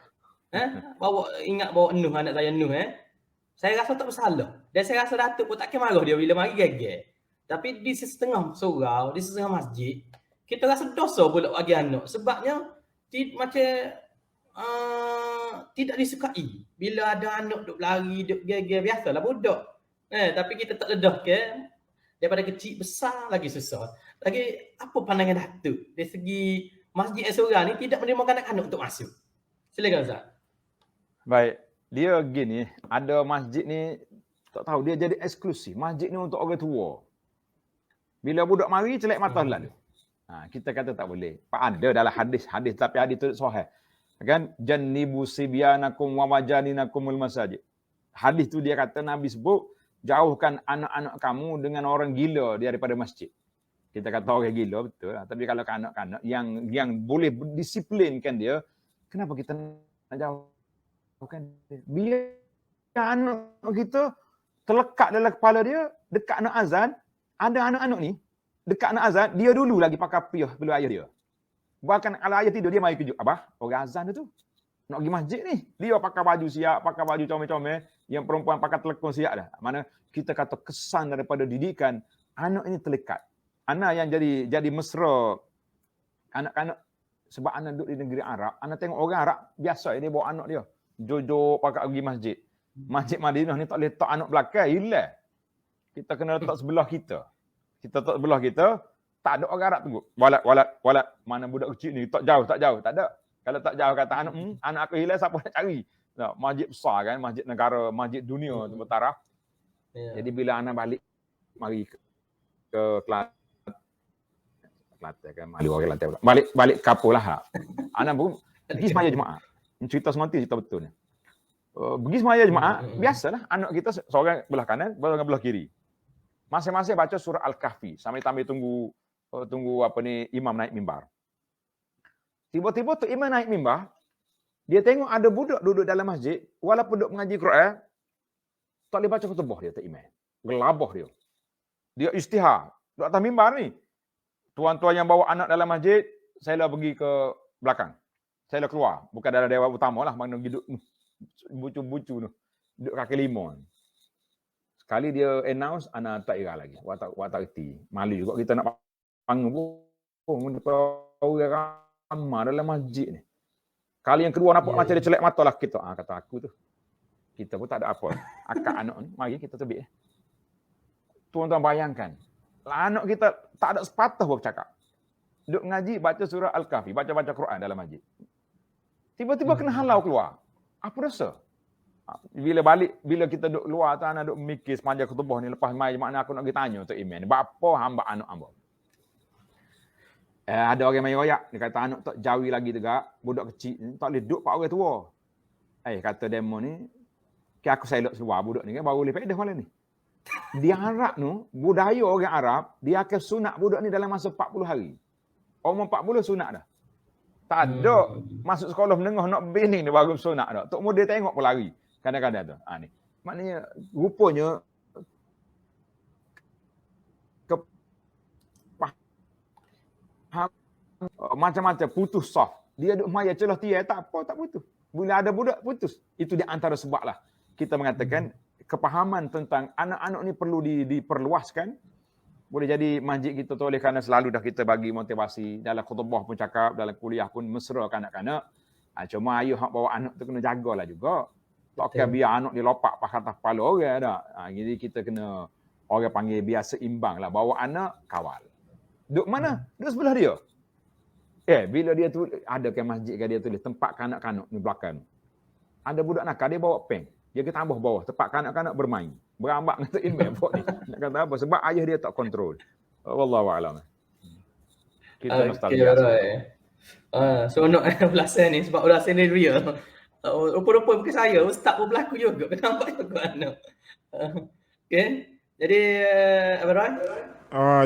Ingat bawa Nuh, anak saya Nuh Saya rasa tak bersalah. Dan saya rasa Datuk pun takkan marah dia bila mari geger. Tapi di setengah surau, di setengah masjid, kita rasa dosa pula bagi anak. Sebabnya macam tidak disukai. Bila ada anak duk lari, duk geger, biasalah budak. Tapi kita tak dedah ke, daripada kecil besar lagi susah. Lagi apa pandangan Datuk dari segi masjid Asura ni tidak menerima anak-anak untuk masuk? Silakan Ustaz. Baik, dia gini, ada masjid ni tak tahu dia jadi eksklusif. Masjid ni untuk orang tua. Bila budak mari celak mata lalu. Kita kata tak boleh. Ada dalam hadis tapi hadis tu sahih. Kan jannibu sibyanakum wa majalinakumul masajid. Hadis tu dia kata Nabi sebut jauhkan anak-anak kamu dengan orang gila daripada masjid. Kita kata orang gila betul lah. Tapi kalau kanak-kanak yang boleh disiplinkan dia, kenapa kita nak jauhkan dia? Biar anak kita terlekat dalam kepala dia, dekat nak azan, ada anak-anak ni, dekat nak azan, dia dulu lagi pakai piyah bila ayah dia. Bahkan kalau ayah tidur, dia mari kejut. Abah, orang azan tu. Nak pergi masjid ni. Dia pakai baju siap, pakai baju comel-comel. Yang perempuan pakai telekong siap dah. Mana kita kata kesan daripada didikan, anak ini terlekat. Anak yang jadi mesra, anak-anak, sebab anak duduk di negeri Arab, anak tengok orang Arab, biasa dia bawa anak dia. Jojo pakai pergi masjid. Masjid Madinah ni tak boleh letak anak belakang, hilang. Kita kena letak sebelah kita. Kita letak sebelah kita, tak ada orang Arab tunggu. Walat. Mana budak kecil ni, tak jauh. Tak ada. Kalau tak jauh kata anak aku hilang, siapa nak cari? Nah, masjid besar kan, masjid negara, masjid dunia tu bertaraf. Yeah. Jadi bila anak balik, mari ke Kelantan kan, mari orang Kelantan pula. Balik kapur lah. Anak pun pergi semaya jemaah. Cerita semati, cerita betul ni. Pergi semaya jemaah, biasalah anak kita seorang belah kanan, seorang belah kiri. Masing-masing baca surah Al-Kahfi sambil tunggu imam naik mimbar. Tiba-tiba tu imam naik mimbar, dia tengok ada budak duduk dalam masjid, walaupun duduk mengaji Quran, tak boleh baca khutbah dia tu imam. Gelabah dia. Dia istihar. Duduk atas mimbar ni. Tuan-tuan yang bawa anak dalam masjid, saya lah pergi ke belakang. Saya lah keluar. Bukan dalam dewan utama lah. Mana duduk bucu-bucu tu. Duduk kaki lima. Sekali dia announce, anak tak ira lagi. Watak erti. Malu juga kita nak panggil pun. orang ramai dalam masjid ni. Kali yang kedua nampak macam dia celak mata lah kita. Kata aku tu. Kita pun tak ada apa. Akak anak ni, mari kita terbit. Tuan-tuan bayangkan. Anak kita tak ada sepatah pun bercakap. Duk ngaji, baca surah Al-Kahfi, baca-baca Quran dalam masjid. Tiba-tiba kena halau keluar. Apa rasa? Bila kita duduk luar tu, anak duduk mikir sepanjang khutbah ni, lepas mai makna aku nak pergi tanya Tok Iman. Bapa hamba anak hamba. Ada orang main royak, dia kata anak tak jawi lagi tegak, budak kecil, tak boleh duduk pak orang tua. Kata demo ni, aku selok seluar budak ni kan, baru boleh pedah malam ni. Dia Arab tu, budaya orang Arab, dia akan sunat budak ni dalam masa 40 hari. Umur 40 sunat dah. Tak ada masuk sekolah menengah nak bini ni baru sunat dah. Tok muda tengok pun lari. Kadang-kadang tu. Ni. Maknanya, rupanya, macam-macam putus soft. Dia duk maya celah tiai tak apa tak putus. Bila ada budak putus. Itu di antara sebab lah. Kita mengatakan kepahaman tentang anak-anak ni perlu diperluaskan. Boleh jadi masjid kita tu oleh kerana selalu dah kita bagi motivasi. Dalam khutbah pun cakap, dalam kuliah pun mesra kanak-kanak. Cuma ayuh hak bawa anak tu kena jagalah juga. Takkan biar anak dia lopak pakai atas kepala orang dah. Jadi kita kena orang panggil biar seimbang lah. Bawa anak, kawal. Duk mana? Duk sebelah dia. Bila dia tu ada ke masjid ke dia tulis tempat kanak-kanak ni belakang. Ada budak nakal dia bawa pen. Dia ke tambah bawah tempat kanak-kanak bermain. Berambak kata email buat ni. Nak kata apa? Sebab ayah dia tak kontrol. Wallahu a'lam. Kita nostalgia. Seronok ulasan ni sebab ulasan ni real. Rupa-rupa bukan saya, ustaz pun berlaku juga. Nampak juga anak. Okey. Jadi Abang Roy?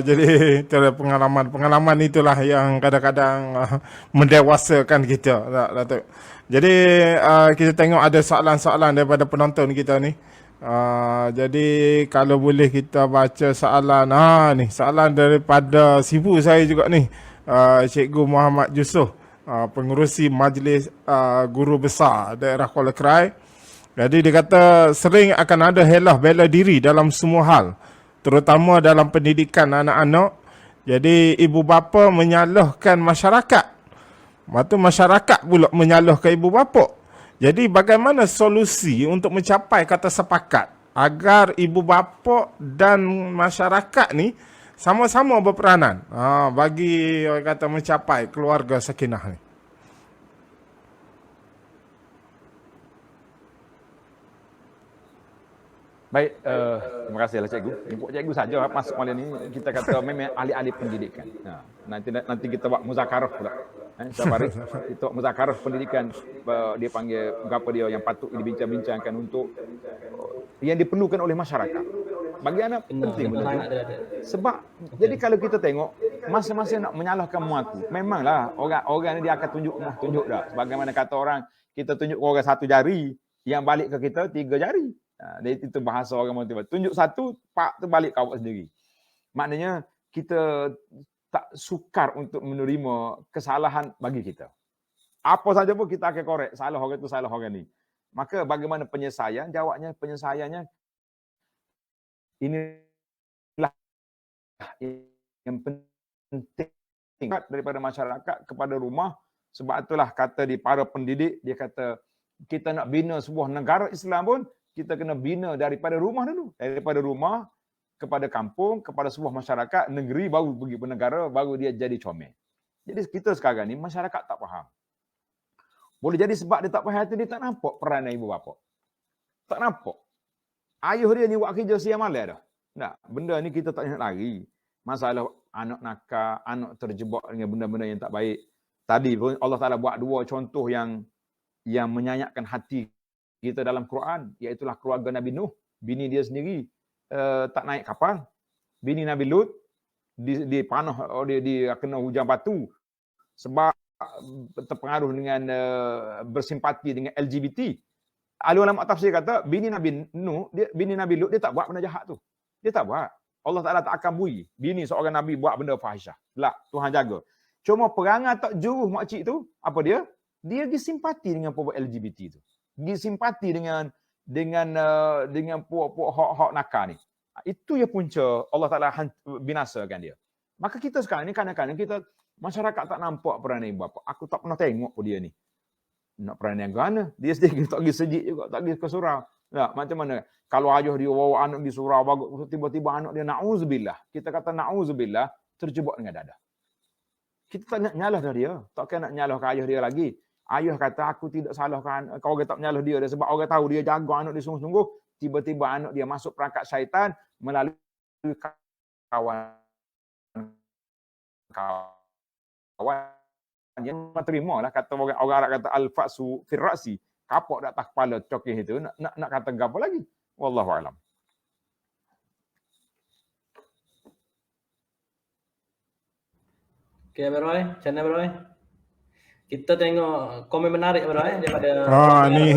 Jadi pengalaman itulah yang kadang-kadang mendewasakan kita, Datuk. Jadi kita tengok ada soalan-soalan daripada penonton kita ni. Jadi kalau boleh kita baca soalan. Ni soalan daripada sibu saya juga ni, Cikgu Muhammad Yusof, pengerusi Majlis Guru Besar Daerah Kuala Krai. Jadi dia kata sering akan ada helah bela diri dalam semua hal, terutama dalam pendidikan anak-anak. Jadi ibu bapa menyalahkan masyarakat. Lepas tu masyarakat pula menyalahkan ibu bapa. Jadi bagaimana solusi untuk mencapai kata sepakat agar ibu bapa dan masyarakat ni sama-sama berperanan bagi orang kata mencapai keluarga sakinah ni? Baik, terima kasihlah cikgu. Jemput cikgu saja masuk malam ni kita kata memang ahli-ahli pendidikan. Nanti kita buat muzakarah pula. Sabar kita buat muzakarah pendidikan, dia panggil apa dia yang patut dibincang-bincangkan untuk yang diperlukan oleh masyarakat. Bagi anak penting benda tu. Sebab jadi kalau kita tengok masa-masa nak menyalahkan mengaku, memanglah orang ni dia akan tunjuk dah. Sebagaimana kata orang, kita tunjuk orang satu jari, yang balik ke kita 3 jari. Itu bahasa orang motivasi. Tunjuk satu, pak tu balik kau sendiri. Maknanya kita tak sukar untuk menerima kesalahan bagi kita. Apa saja pun kita akan korek. Salah orang tu, salah orang ni. Maka bagaimana penyelesaian? Jawabnya penyelesaiannya inilah yang penting daripada masyarakat kepada rumah. Sebab itulah kata di para pendidik, dia kata kita nak bina sebuah negara Islam pun kita kena bina daripada rumah dulu. Daripada rumah kepada kampung, kepada sebuah masyarakat, negeri, baru pergi ke negara, baru dia jadi comel. Jadi kita sekarang ni, masyarakat tak faham. Boleh jadi sebab dia tak faham itu, dia tak nampak peranan ibu bapa. Tak nampak. Ayuh dia ni buat kerja siang malam dah. Nah, benda ni kita tak nak lari. Masalah anak nakal, anak terjebak dengan benda-benda yang tak baik. Tadi pun Allah Ta'ala buat 2 contoh yang menyayatkan hati kita dalam Quran, iaitulah keluarga Nabi Nuh. Bini dia sendiri tak naik kapal. Bini Nabi Lut dipanah, dia kena hujan batu sebab terpengaruh dengan bersimpati dengan LGBT. Ahli ulama tafsir kata bini Nabi Lut dia tak buat benda jahat tu. Dia tak buat. Allah Ta'ala tak akan bui bini seorang Nabi buat benda fahisyah. Lah, Tuhan jaga. Cuma perangai tak juruh makcik tu, apa dia? Dia disimpati dengan puak LGBT tu. Disimpati dengan puak-puak hak nakal ni. Itu yang punca Allah Ta'ala binasakan dia. Maka kita sekarang ni kadang-kadang kita Masyarakat tak nampak peranan ibu bapa. Aku tak pernah tengok pun dia ni. Nak peranan gana. Dia sendiri tak pergi sejik juga, tak pergi ke surau. Nah, macam mana? Kalau ayah dia bawa anak di surau, bagus, tiba-tiba anak dia na'uzubillah. Kita kata na'uzubillah, terjebak dengan dada. Kita tak nak nyalah dia. Takkan nak nyalah ke ayah dia lagi. Ayah kata, aku tidak salahkan. Kau orang tak nyalah dia. Sebab orang tahu dia jaga anak dia sungguh-sungguh. Tiba-tiba anak dia masuk perangkat syaitan melalui kawan yang terima lah kata orang Arab kata al-fa'su firrasi, kapok di atas kepala cokih itu, nak kata apa lagi, wallahu alam. Okay, Abang Roy, macam mana Abang Roy? Kita tengok komen menarik Abang Roy daripada Ni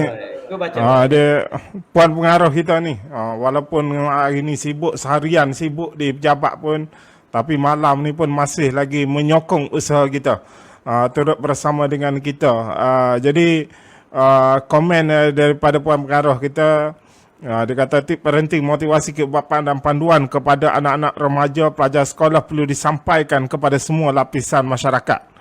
Kau baca. ada puan pengaruh kita ni. Walaupun hari ni sibuk, seharian sibuk di pejabat pun, tapi malam ni pun masih lagi menyokong usaha kita. Turut bersama dengan kita. Jadi komen daripada puan pengaruh kita, dia kata tip parenting motivasi kebapaan dan panduan kepada anak-anak remaja pelajar sekolah perlu disampaikan kepada semua lapisan masyarakat.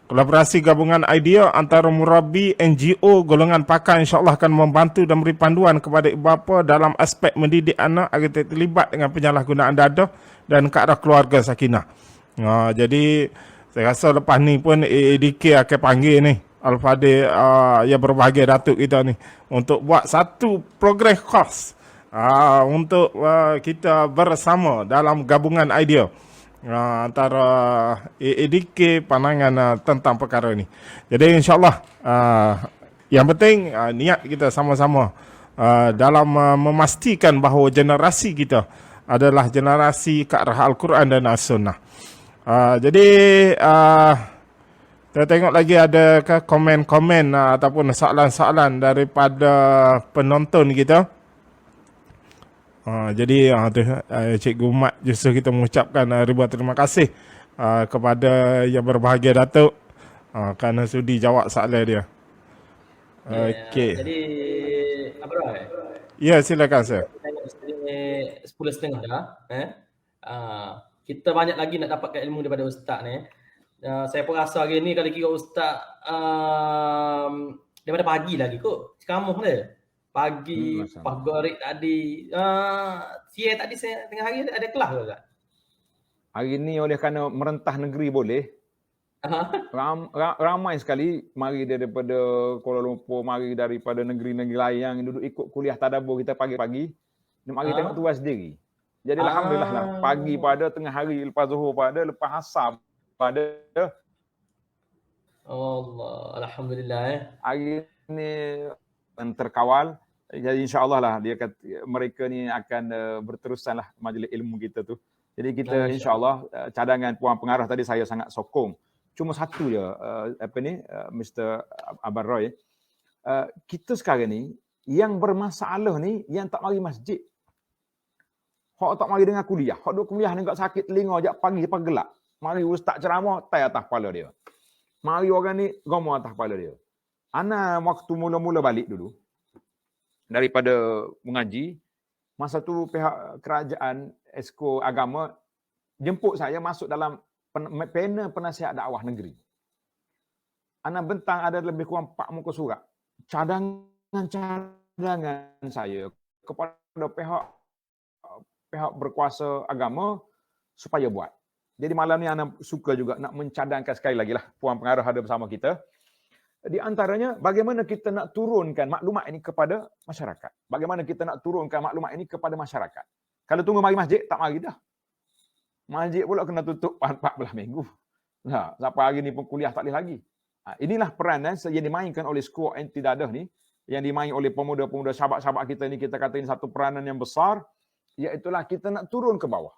Kolaborasi gabungan idea antara murabi, NGO, golongan pakar insyaAllah akan membantu dan beri panduan kepada ibu bapa dalam aspek mendidik anak agar terlibat dengan penyalahgunaan dadah dan ke arah keluarga sakinah. Jadi saya rasa lepas ni pun AADK akan panggil ni Al-Fadhil yang berbahagia Datuk kita ni untuk buat satu progress course untuk kita bersama dalam gabungan idea antara AADK pandangan tentang perkara ini. Jadi insyaAllah yang penting niat kita sama-sama dalam memastikan bahawa generasi kita adalah generasi ke arah Al-Quran dan As-Sunnah. Jadi kita tengok lagi adakah komen-komen ataupun soalan-soalan daripada penonton kita. Jadi Cikgu Mat justru kita mengucapkan ribuan terima kasih kepada yang berbahagia Datuk kerana sudi jawab soalan dia. Okey. Jadi Abang Roy. Ya, silakan sir. Tengok sini 10.30 dah. Kita banyak lagi nak dapatkan ilmu daripada ustaz ni. Saya pun rasa hari ni kalau kira ustaz daripada pagi lagi kot. Sekamuh dia. Pagi, pagi tadi. Siang tadi saya tengah hari ada kelas ke Ustaz? Hari ni oleh kerana merentah negeri boleh. Ramai sekali mari daripada Kuala Lumpur, mari daripada negeri-negeri lain yang duduk ikut kuliah tadabbur kita pagi-pagi. Mari tengok tuas sendiri. Jadi alhamdulillah lah, pagi pada, tengah hari, lepas zuhur pada, lepas asar pada. Allah, alhamdulillah. Hari ni terkawal. Jadi insya-Allah lah dia kata mereka ni akan berterusan lah majlis ilmu kita tu. Jadi kita insya-Allah cadangan puan pengarah tadi saya sangat sokong. Cuma satu je Mr. Abang Roy. Kita sekarang ni yang bermasalah ni yang tak mari masjid. Hak tak mari dengar kuliah. Hak duk kuliah ni enggak sakit telinga jak pagi sampai gelap. Mari ustaz ceramah tai atas kepala dia. Mari orang ni ngomong atas kepala dia. Ana waktu mula-mula balik dulu daripada mengaji, masa tu pihak kerajaan Esko Agama jemput saya masuk dalam panel penasihat dakwah negeri. Ana bentang ada lebih kurang 4 muka surat. Cadangan saya kepada pihak berkuasa agama supaya buat. Jadi malam ni ana suka juga nak mencadangkan sekali lagi lah puan pengarah ada bersama kita. Di antaranya, bagaimana kita nak turunkan maklumat ini kepada masyarakat. Bagaimana kita nak turunkan maklumat ini kepada masyarakat. Kalau tunggu mari masjid, tak mari dah. Masjid pula kena tutup 14 minggu. Nah, sampai hari ni pun kuliah tak boleh lagi. Inilah peranan yang dimainkan oleh skuad anti dadah ni, yang dimain oleh pemuda-pemuda sahabat-sahabat kita ni, kita kata ini satu peranan yang besar, iaitulah kita nak turun ke bawah.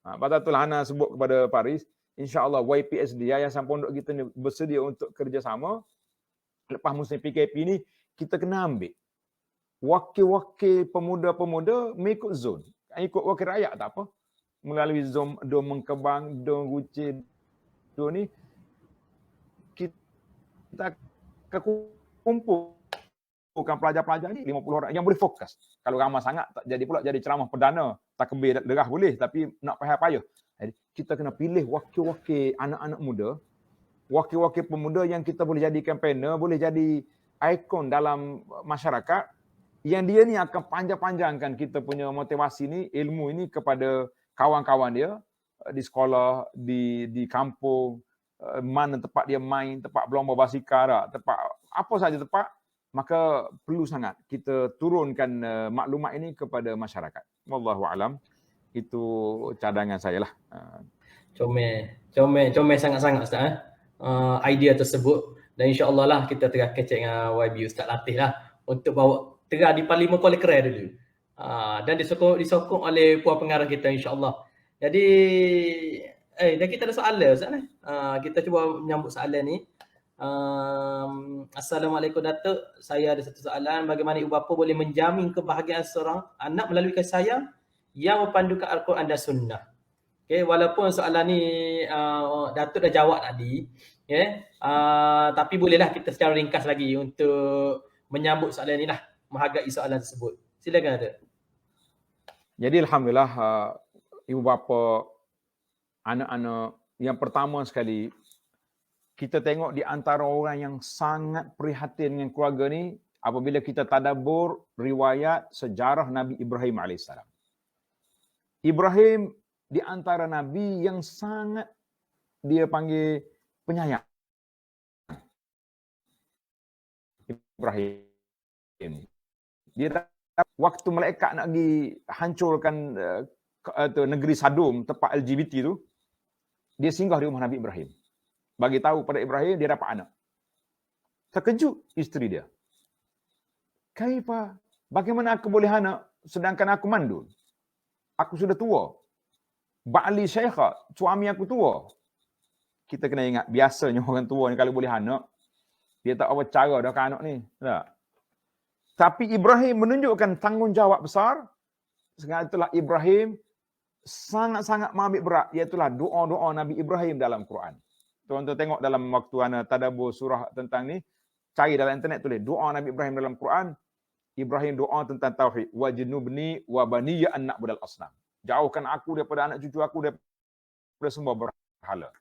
Pada itulah Ana sebut kepada Paris, insya-Allah YPSD, Yayasan Pondok kita ni bersedia untuk kerjasama. Lepas musim PKP ni, kita kena ambil wakil-wakil pemuda-pemuda mengikut zon. Ikut wakil rakyat tak apa. Melalui zon Dom Mengkebang, Dom Guci, Dom ni, kita kumpulkan pelajar-pelajar ni 50 orang yang boleh fokus. Kalau ramai sangat, tak jadi pula jadi ceramah perdana. Tak kebir derah boleh, tapi nak payah-payah. Jadi, kita kena pilih wakil-wakil anak-anak muda wakil-wakil pemuda yang kita boleh jadi campaigner, boleh jadi ikon dalam masyarakat, yang dia ni akan panjang-panjangkan kita punya motivasi ni, ilmu ini kepada kawan-kawan dia di sekolah, di kampung, mana tempat dia main, tempat berlomba basikal, tempat apa saja tempat, maka perlu sangat kita turunkan maklumat ini kepada masyarakat. Wallahu alam. Itu cadangan saya lah. Comel sangat-sangat Ustaz. Idea tersebut, dan insya-Allah lah kita tengah kecek dengan YB Ustaz Latif lah untuk bawa tengah di Parlimen Kuala Krai dulu. Dan disokong oleh puan pengarah kita insya-Allah. Jadi dan kita ada soalan Ustaz ni. Kita cuba menyambut soalan ni. Assalamualaikum Datuk. Saya ada satu soalan. Bagaimana ibu bapa boleh menjamin kebahagiaan seorang anak melalui kasih sayang yang berpandukan Al-Quran dan Sunnah? Okay, walaupun soalan ni Datuk dah jawab tadi, tapi bolehlah kita secara ringkas lagi untuk menyambut soalan ni lah, menghargai soalan tersebut. Silakan Datuk. Jadi alhamdulillah ibu bapa, anak-anak, yang pertama sekali kita tengok di antara orang yang sangat prihatin dengan keluarga ni apabila kita tadabbur riwayat sejarah Nabi Ibrahim AS. Ibrahim di antara Nabi yang sangat dia panggil penyayang. Ibrahim. Dia waktu malaikat nak pergi hancurkan negeri Sadum, tempat LGBT tu, dia singgah di rumah Nabi Ibrahim. Bagi tahu pada Ibrahim dia dapat anak. Terkejut isteri dia. Kaifa? Bagaimana aku boleh anak sedangkan aku mandul? Aku sudah tua. Ba'li syaikha, suami aku tua. Kita kena ingat, biasanya orang tua ni kalau boleh anak, dia tak apa cara dah ke anak ni. Tak. Tapi Ibrahim menunjukkan tanggungjawab besar. Sekarang itulah Ibrahim sangat-sangat mengambil berat, iaitulah doa-doa Nabi Ibrahim dalam Quran. Tuan-tuan tengok dalam waktu anda tadabbur surah tentang ni, cari dalam internet tulis doa Nabi Ibrahim dalam Quran. Ibrahim doa tentang tauhid, wajnubni wa baniya an na'budal asnam. Jauhkan aku daripada anak cucu aku daripada sembah berhala.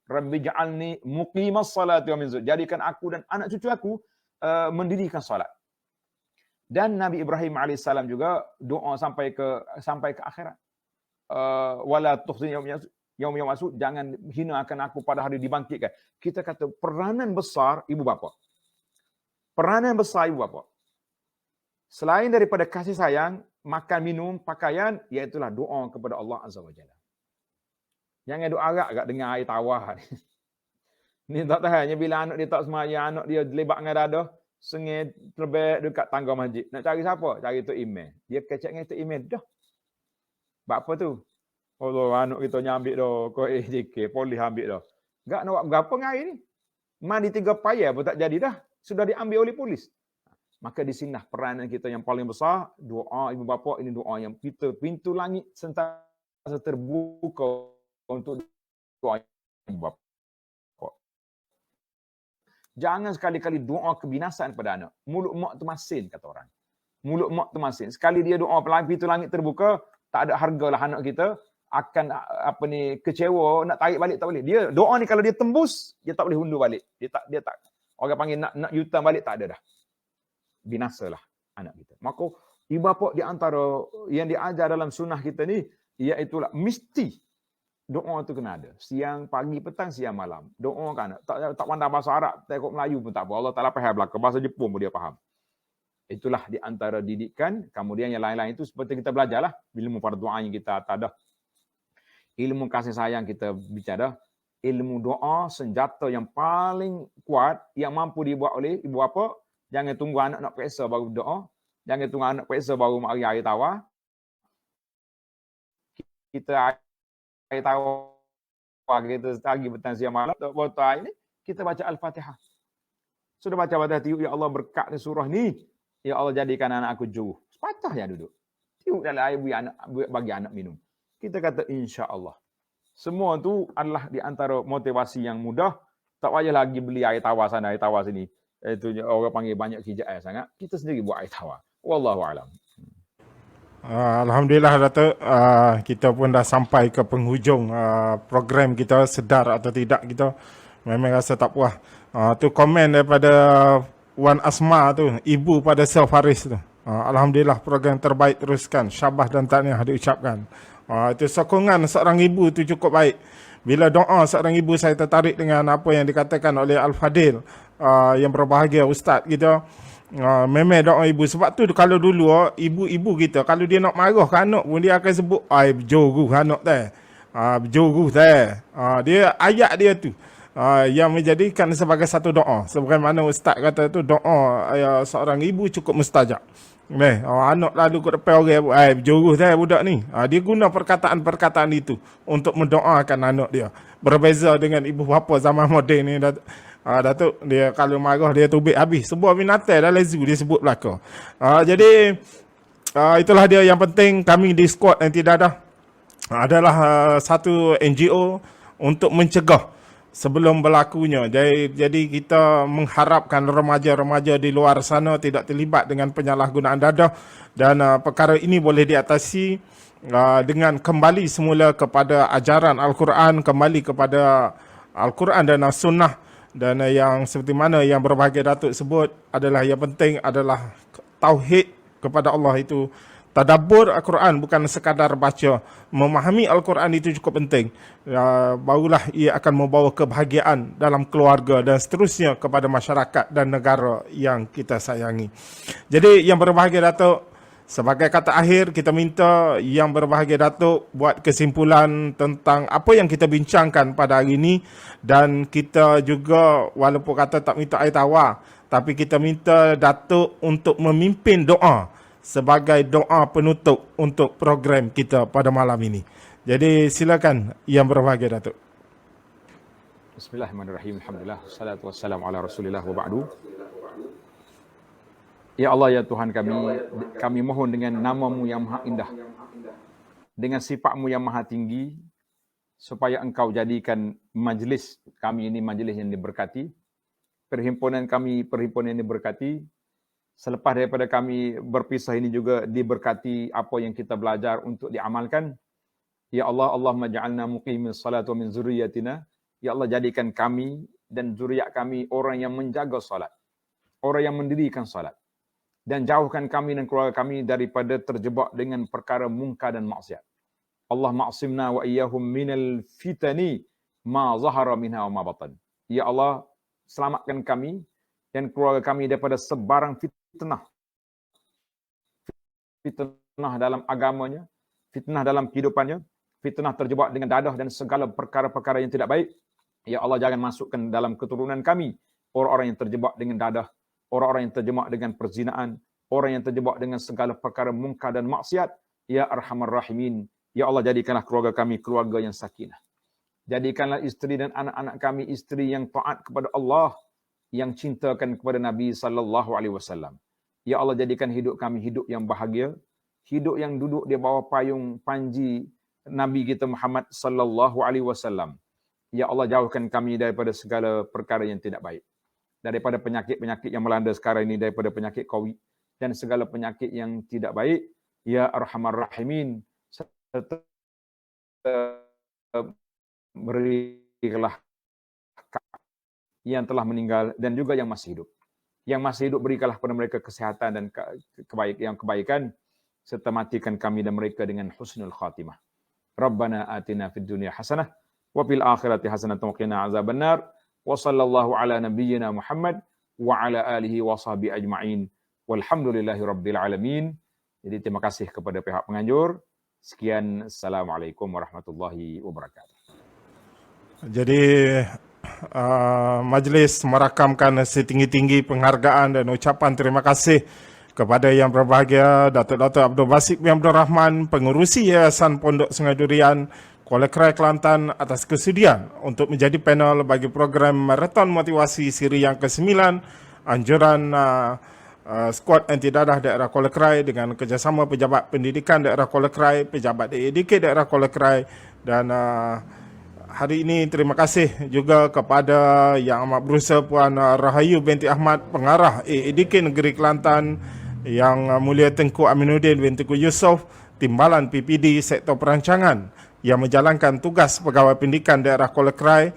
Rabbi ja'alni muqimas salati wa min zurriyyati. Jadikan aku dan anak cucu aku mendirikan salat. Dan Nabi Ibrahim alaihissalam juga doa sampai ke akhirat. Wala tukhzini yaum masuk, jangan hinakan aku pada hari dibangkitkan. Kita kata peranan besar ibu bapa. Peranan besar ibu bapa. Selain daripada kasih sayang, makan, minum, pakaian, iaitulah doa kepada Allah Azza wa Jalla. Jangan doa agak dengan air tawar. Ni tak tahannya bila anak dia tak semayang, anak dia lebat dengan dada, sengit terbek dekat tangga masjid. Nak cari siapa? Cari Tok Imam. Dia kecek dengan Tok Imam. Dah. Buat apa tu? Allah, anak kita nyambil dah. Kau JK, polis ambil dah. Enggak nak buat berapa dengan air ni? Mandi 3 payah pun tak jadi dah. Sudah diambil oleh polis. Maka di sinilah peranan kita yang paling besar. Doa ibu bapa ini doa yang kita pintu langit sentiasa terbuka untuk doa ibu bapa. Jangan sekali-kali doa kebinasaan pada anak. Mulut mak tu masin kata orang. Mulut mak tu masin. Sekali dia doa pintu langit terbuka, tak ada hargalah anak kita akan kecewa, nak tarik balik tak boleh. Dia doa ni kalau dia tembus, dia tak boleh undur balik. Dia tak orang panggil nak yutan balik, tak ada dah. Binasalah anak kita. Maka ibu bapa di antara yang diajar dalam sunnah kita ni, iaitulah mesti doa tu kena ada. Siang, pagi, petang, siang, malam. Doa kan. Tak pandang bahasa Arab, tengok Melayu pun tak apa. Allah Ta'ala faham belaka. Bahasa Jepun pun dia faham. Itulah di antara didikan. Kemudian yang lain-lain itu seperti kita belajarlah. Ilmu pada doa yang kita tak ada. Ilmu kasih sayang kita bicara. Ilmu doa, senjata yang paling kuat yang mampu dibuat oleh ibu bapa. Jangan tunggu anak nak periksa baru doa. Jangan tunggu anak periksa baru mari air tawar. Kita air tawar kita pagi petang siang malam tak botol air ni, kita baca Al-Fatihah. Sudah baca Fatihah, tiup ya Allah berkat di surah ni. Ya Allah jadikan anak aku jauh. Sepatah ya duduk. Tiup dalam air bagi anak minum. Kita kata insya-Allah. Semua tu adalah di antara motivasi yang mudah. Tak payah lagi beli air tawar sana, air tawar sini. Itu orang panggil banyak kijai sangat. Kita sendiri buat air tawar. Wallahu a'lam. Alhamdulillah Datuk, kita pun dah sampai ke penghujung program kita, sedar atau tidak kita Memang rasa tak puas. Tu komen daripada Wan Asma tu, ibu pada Sel Faris tu. Alhamdulillah, program terbaik teruskan. Syabas dan tahniah diucapkan. Itu sokongan seorang ibu tu cukup baik. Bila doa seorang ibu, saya tertarik dengan apa yang dikatakan oleh Al-Fadil yang berbahagia Ustaz kita. Memang doa ibu. Sebab tu kalau dulu ibu-ibu kita, kalau dia nak marah ke anak pun, dia akan sebut berjoru anak teh. Berjoru teh. Dia ayat dia tu. Yang menjadikan sebagai satu doa. Sebagaimana Ustaz kata tu, doa seorang ibu cukup mustajab. Anak lalu ke depan orang, berjoruh dah budak ni. Dia guna perkataan-perkataan itu untuk mendoakan anak dia. Berbeza dengan ibu bapa zaman moden ni. Datuk, dia kalau marah dia tubik habis. Sebuah binatang dalam zoo dia sebut belaka. Jadi, itulah dia yang penting. Kami di Squad Anti Dadah adalah satu NGO untuk mencegah sebelum berlakunya. Jadi kita mengharapkan remaja-remaja di luar sana tidak terlibat dengan penyalahgunaan dadah, dan perkara ini boleh diatasi dengan kembali semula kepada ajaran Al-Quran, kembali kepada Al-Quran dan As-Sunnah. Dan yang seperti mana yang berbahagia Datuk sebut adalah yang penting adalah tauhid kepada Allah itu. Tadabbur Al-Quran bukan sekadar baca. Memahami Al-Quran itu cukup penting. Barulah ia akan membawa kebahagiaan dalam keluarga dan seterusnya kepada masyarakat dan negara yang kita sayangi. Jadi yang berbahagia Datuk, sebagai kata akhir, kita minta yang berbahagia Datuk buat kesimpulan tentang apa yang kita bincangkan pada hari ini. Dan kita juga walaupun kata tak minta air tawar, tapi kita minta Datuk untuk memimpin doa sebagai doa penutup untuk program kita pada malam ini. Jadi silakan yang berbahagia Datuk. Bismillahirrahmanirrahim. Alhamdulillah. Wassalatu wassalamu ala Rasulillah wa ba'du. Ya Allah, ya Tuhan kami mohon dengan nama-Mu yang maha indah, dengan sifat-Mu yang maha tinggi, supaya Engkau jadikan majlis kami ini majlis yang diberkati, perhimpunan kami perhimpunan yang diberkati. Selepas daripada kami berpisah ini juga diberkati apa yang kita belajar untuk diamalkan. Ya Allah, Allahumma ja'alna muqimis salat wa min zurriyatina. Ya Allah, jadikan kami dan zuriat kami orang yang menjaga salat, orang yang mendirikan salat. Dan jauhkan kami dan keluarga kami daripada terjebak dengan perkara mungkar dan maksiat. Allah ma'asimna wa iyyahum minal fitani ma zahara minha wa ma batan. Ya Allah, selamatkan kami dan keluarga kami daripada sebarang fitnah. Fitnah dalam agamanya, fitnah dalam kehidupannya, fitnah terjebak dengan dadah dan segala perkara-perkara yang tidak baik. Ya Allah, jangan masukkan dalam keturunan kami orang-orang yang terjebak dengan dadah, orang-orang yang terjebak dengan perzinaan, orang yang terjebak dengan segala perkara mungkar dan maksiat. Ya Arhamar Rahimin. Ya Allah, jadikanlah keluarga kami keluarga yang sakinah. Jadikanlah isteri dan anak-anak kami isteri yang taat kepada Allah, yang cintakan kepada Nabi sallallahu alaihi wasallam. Ya Allah, jadikan hidup kami hidup yang bahagia, hidup yang duduk di bawah payung panji Nabi kita Muhammad sallallahu alaihi wasallam. Ya Allah, jauhkan kami daripada segala perkara yang tidak baik, daripada penyakit-penyakit yang melanda sekarang ini, daripada penyakit COVID dan segala penyakit yang tidak baik. Ya Arhamar Rahimin. Serta berilah yang telah meninggal dan juga yang masih hidup. Yang masih hidup berikanlah kepada mereka kesehatan dan kebaikan, serta matikan kami dan mereka dengan husnul khatimah. Rabbana atina fid dunya hasanah wa fil akhirati hasanah wa qina azabannar. Wa sallallahu ala nabiyyina Muhammad wa ala alihi wa sahbihi ajma'in. Walhamdulillahi rabbil alamin. Jadi terima kasih kepada pihak penganjur. Sekian, Assalamualaikum warahmatullahi wabarakatuh. Jadi majlis merakamkan setinggi-tinggi penghargaan dan ucapan terima kasih kepada yang berbahagia Datuk Abdul Basit bin Abdul Rahman, pengurusi Yayasan Pondok Sungai Durian, Kuala Krai, Kelantan, atas kesudian untuk menjadi panel bagi program Marathon Motivasi siri yang ke-9 anjuran Skuad Anti Dadah Daerah Kuala Krai dengan kerjasama Pejabat Pendidikan Daerah Kuala Krai, Pejabat DADK Daerah Kuala Krai. Dan hari ini terima kasih juga kepada Yang Amat Berusaha Puan Rahayu binti Ahmad, Pengarah AADK Negeri Kelantan, Yang Mulia Tengku Aminuddin bin Tengku Yusof, Timbalan PPD Sektor Perancangan yang menjalankan tugas Pegawai Pendidikan Daerah Kuala Krai,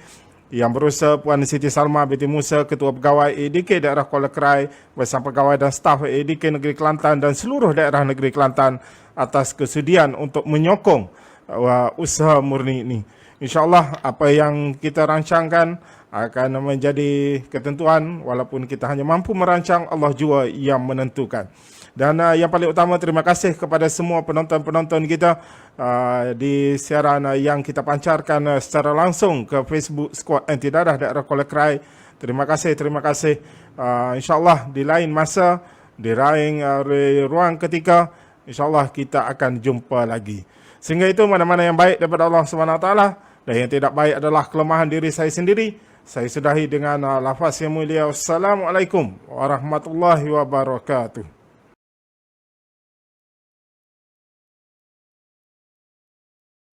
Yang berusaha Puan Siti Salma binti Musa, Ketua Pegawai ADK Daerah Kuala Krai bersama pegawai dan staf ADK Negeri Kelantan dan seluruh daerah Negeri Kelantan atas kesudian untuk menyokong usaha murni ini. InsyaAllah apa yang kita rancangkan akan menjadi ketentuan, walaupun kita hanya mampu merancang, Allah jua yang menentukan. Dan yang paling utama, terima kasih kepada semua penonton-penonton kita di siaran yang kita pancarkan secara langsung ke Facebook Skuad Anti Dadah Daerah Kuala Krai. Terima kasih. InsyaAllah di lain masa, di lain ruang ketika, InsyaAllah kita akan jumpa lagi. Sehingga itu, mana-mana yang baik daripada Allah SWT dan yang tidak baik adalah kelemahan diri saya sendiri. Saya sudahi dengan lafaz yang mulia. Wassalamualaikum warahmatullahi wabarakatuh.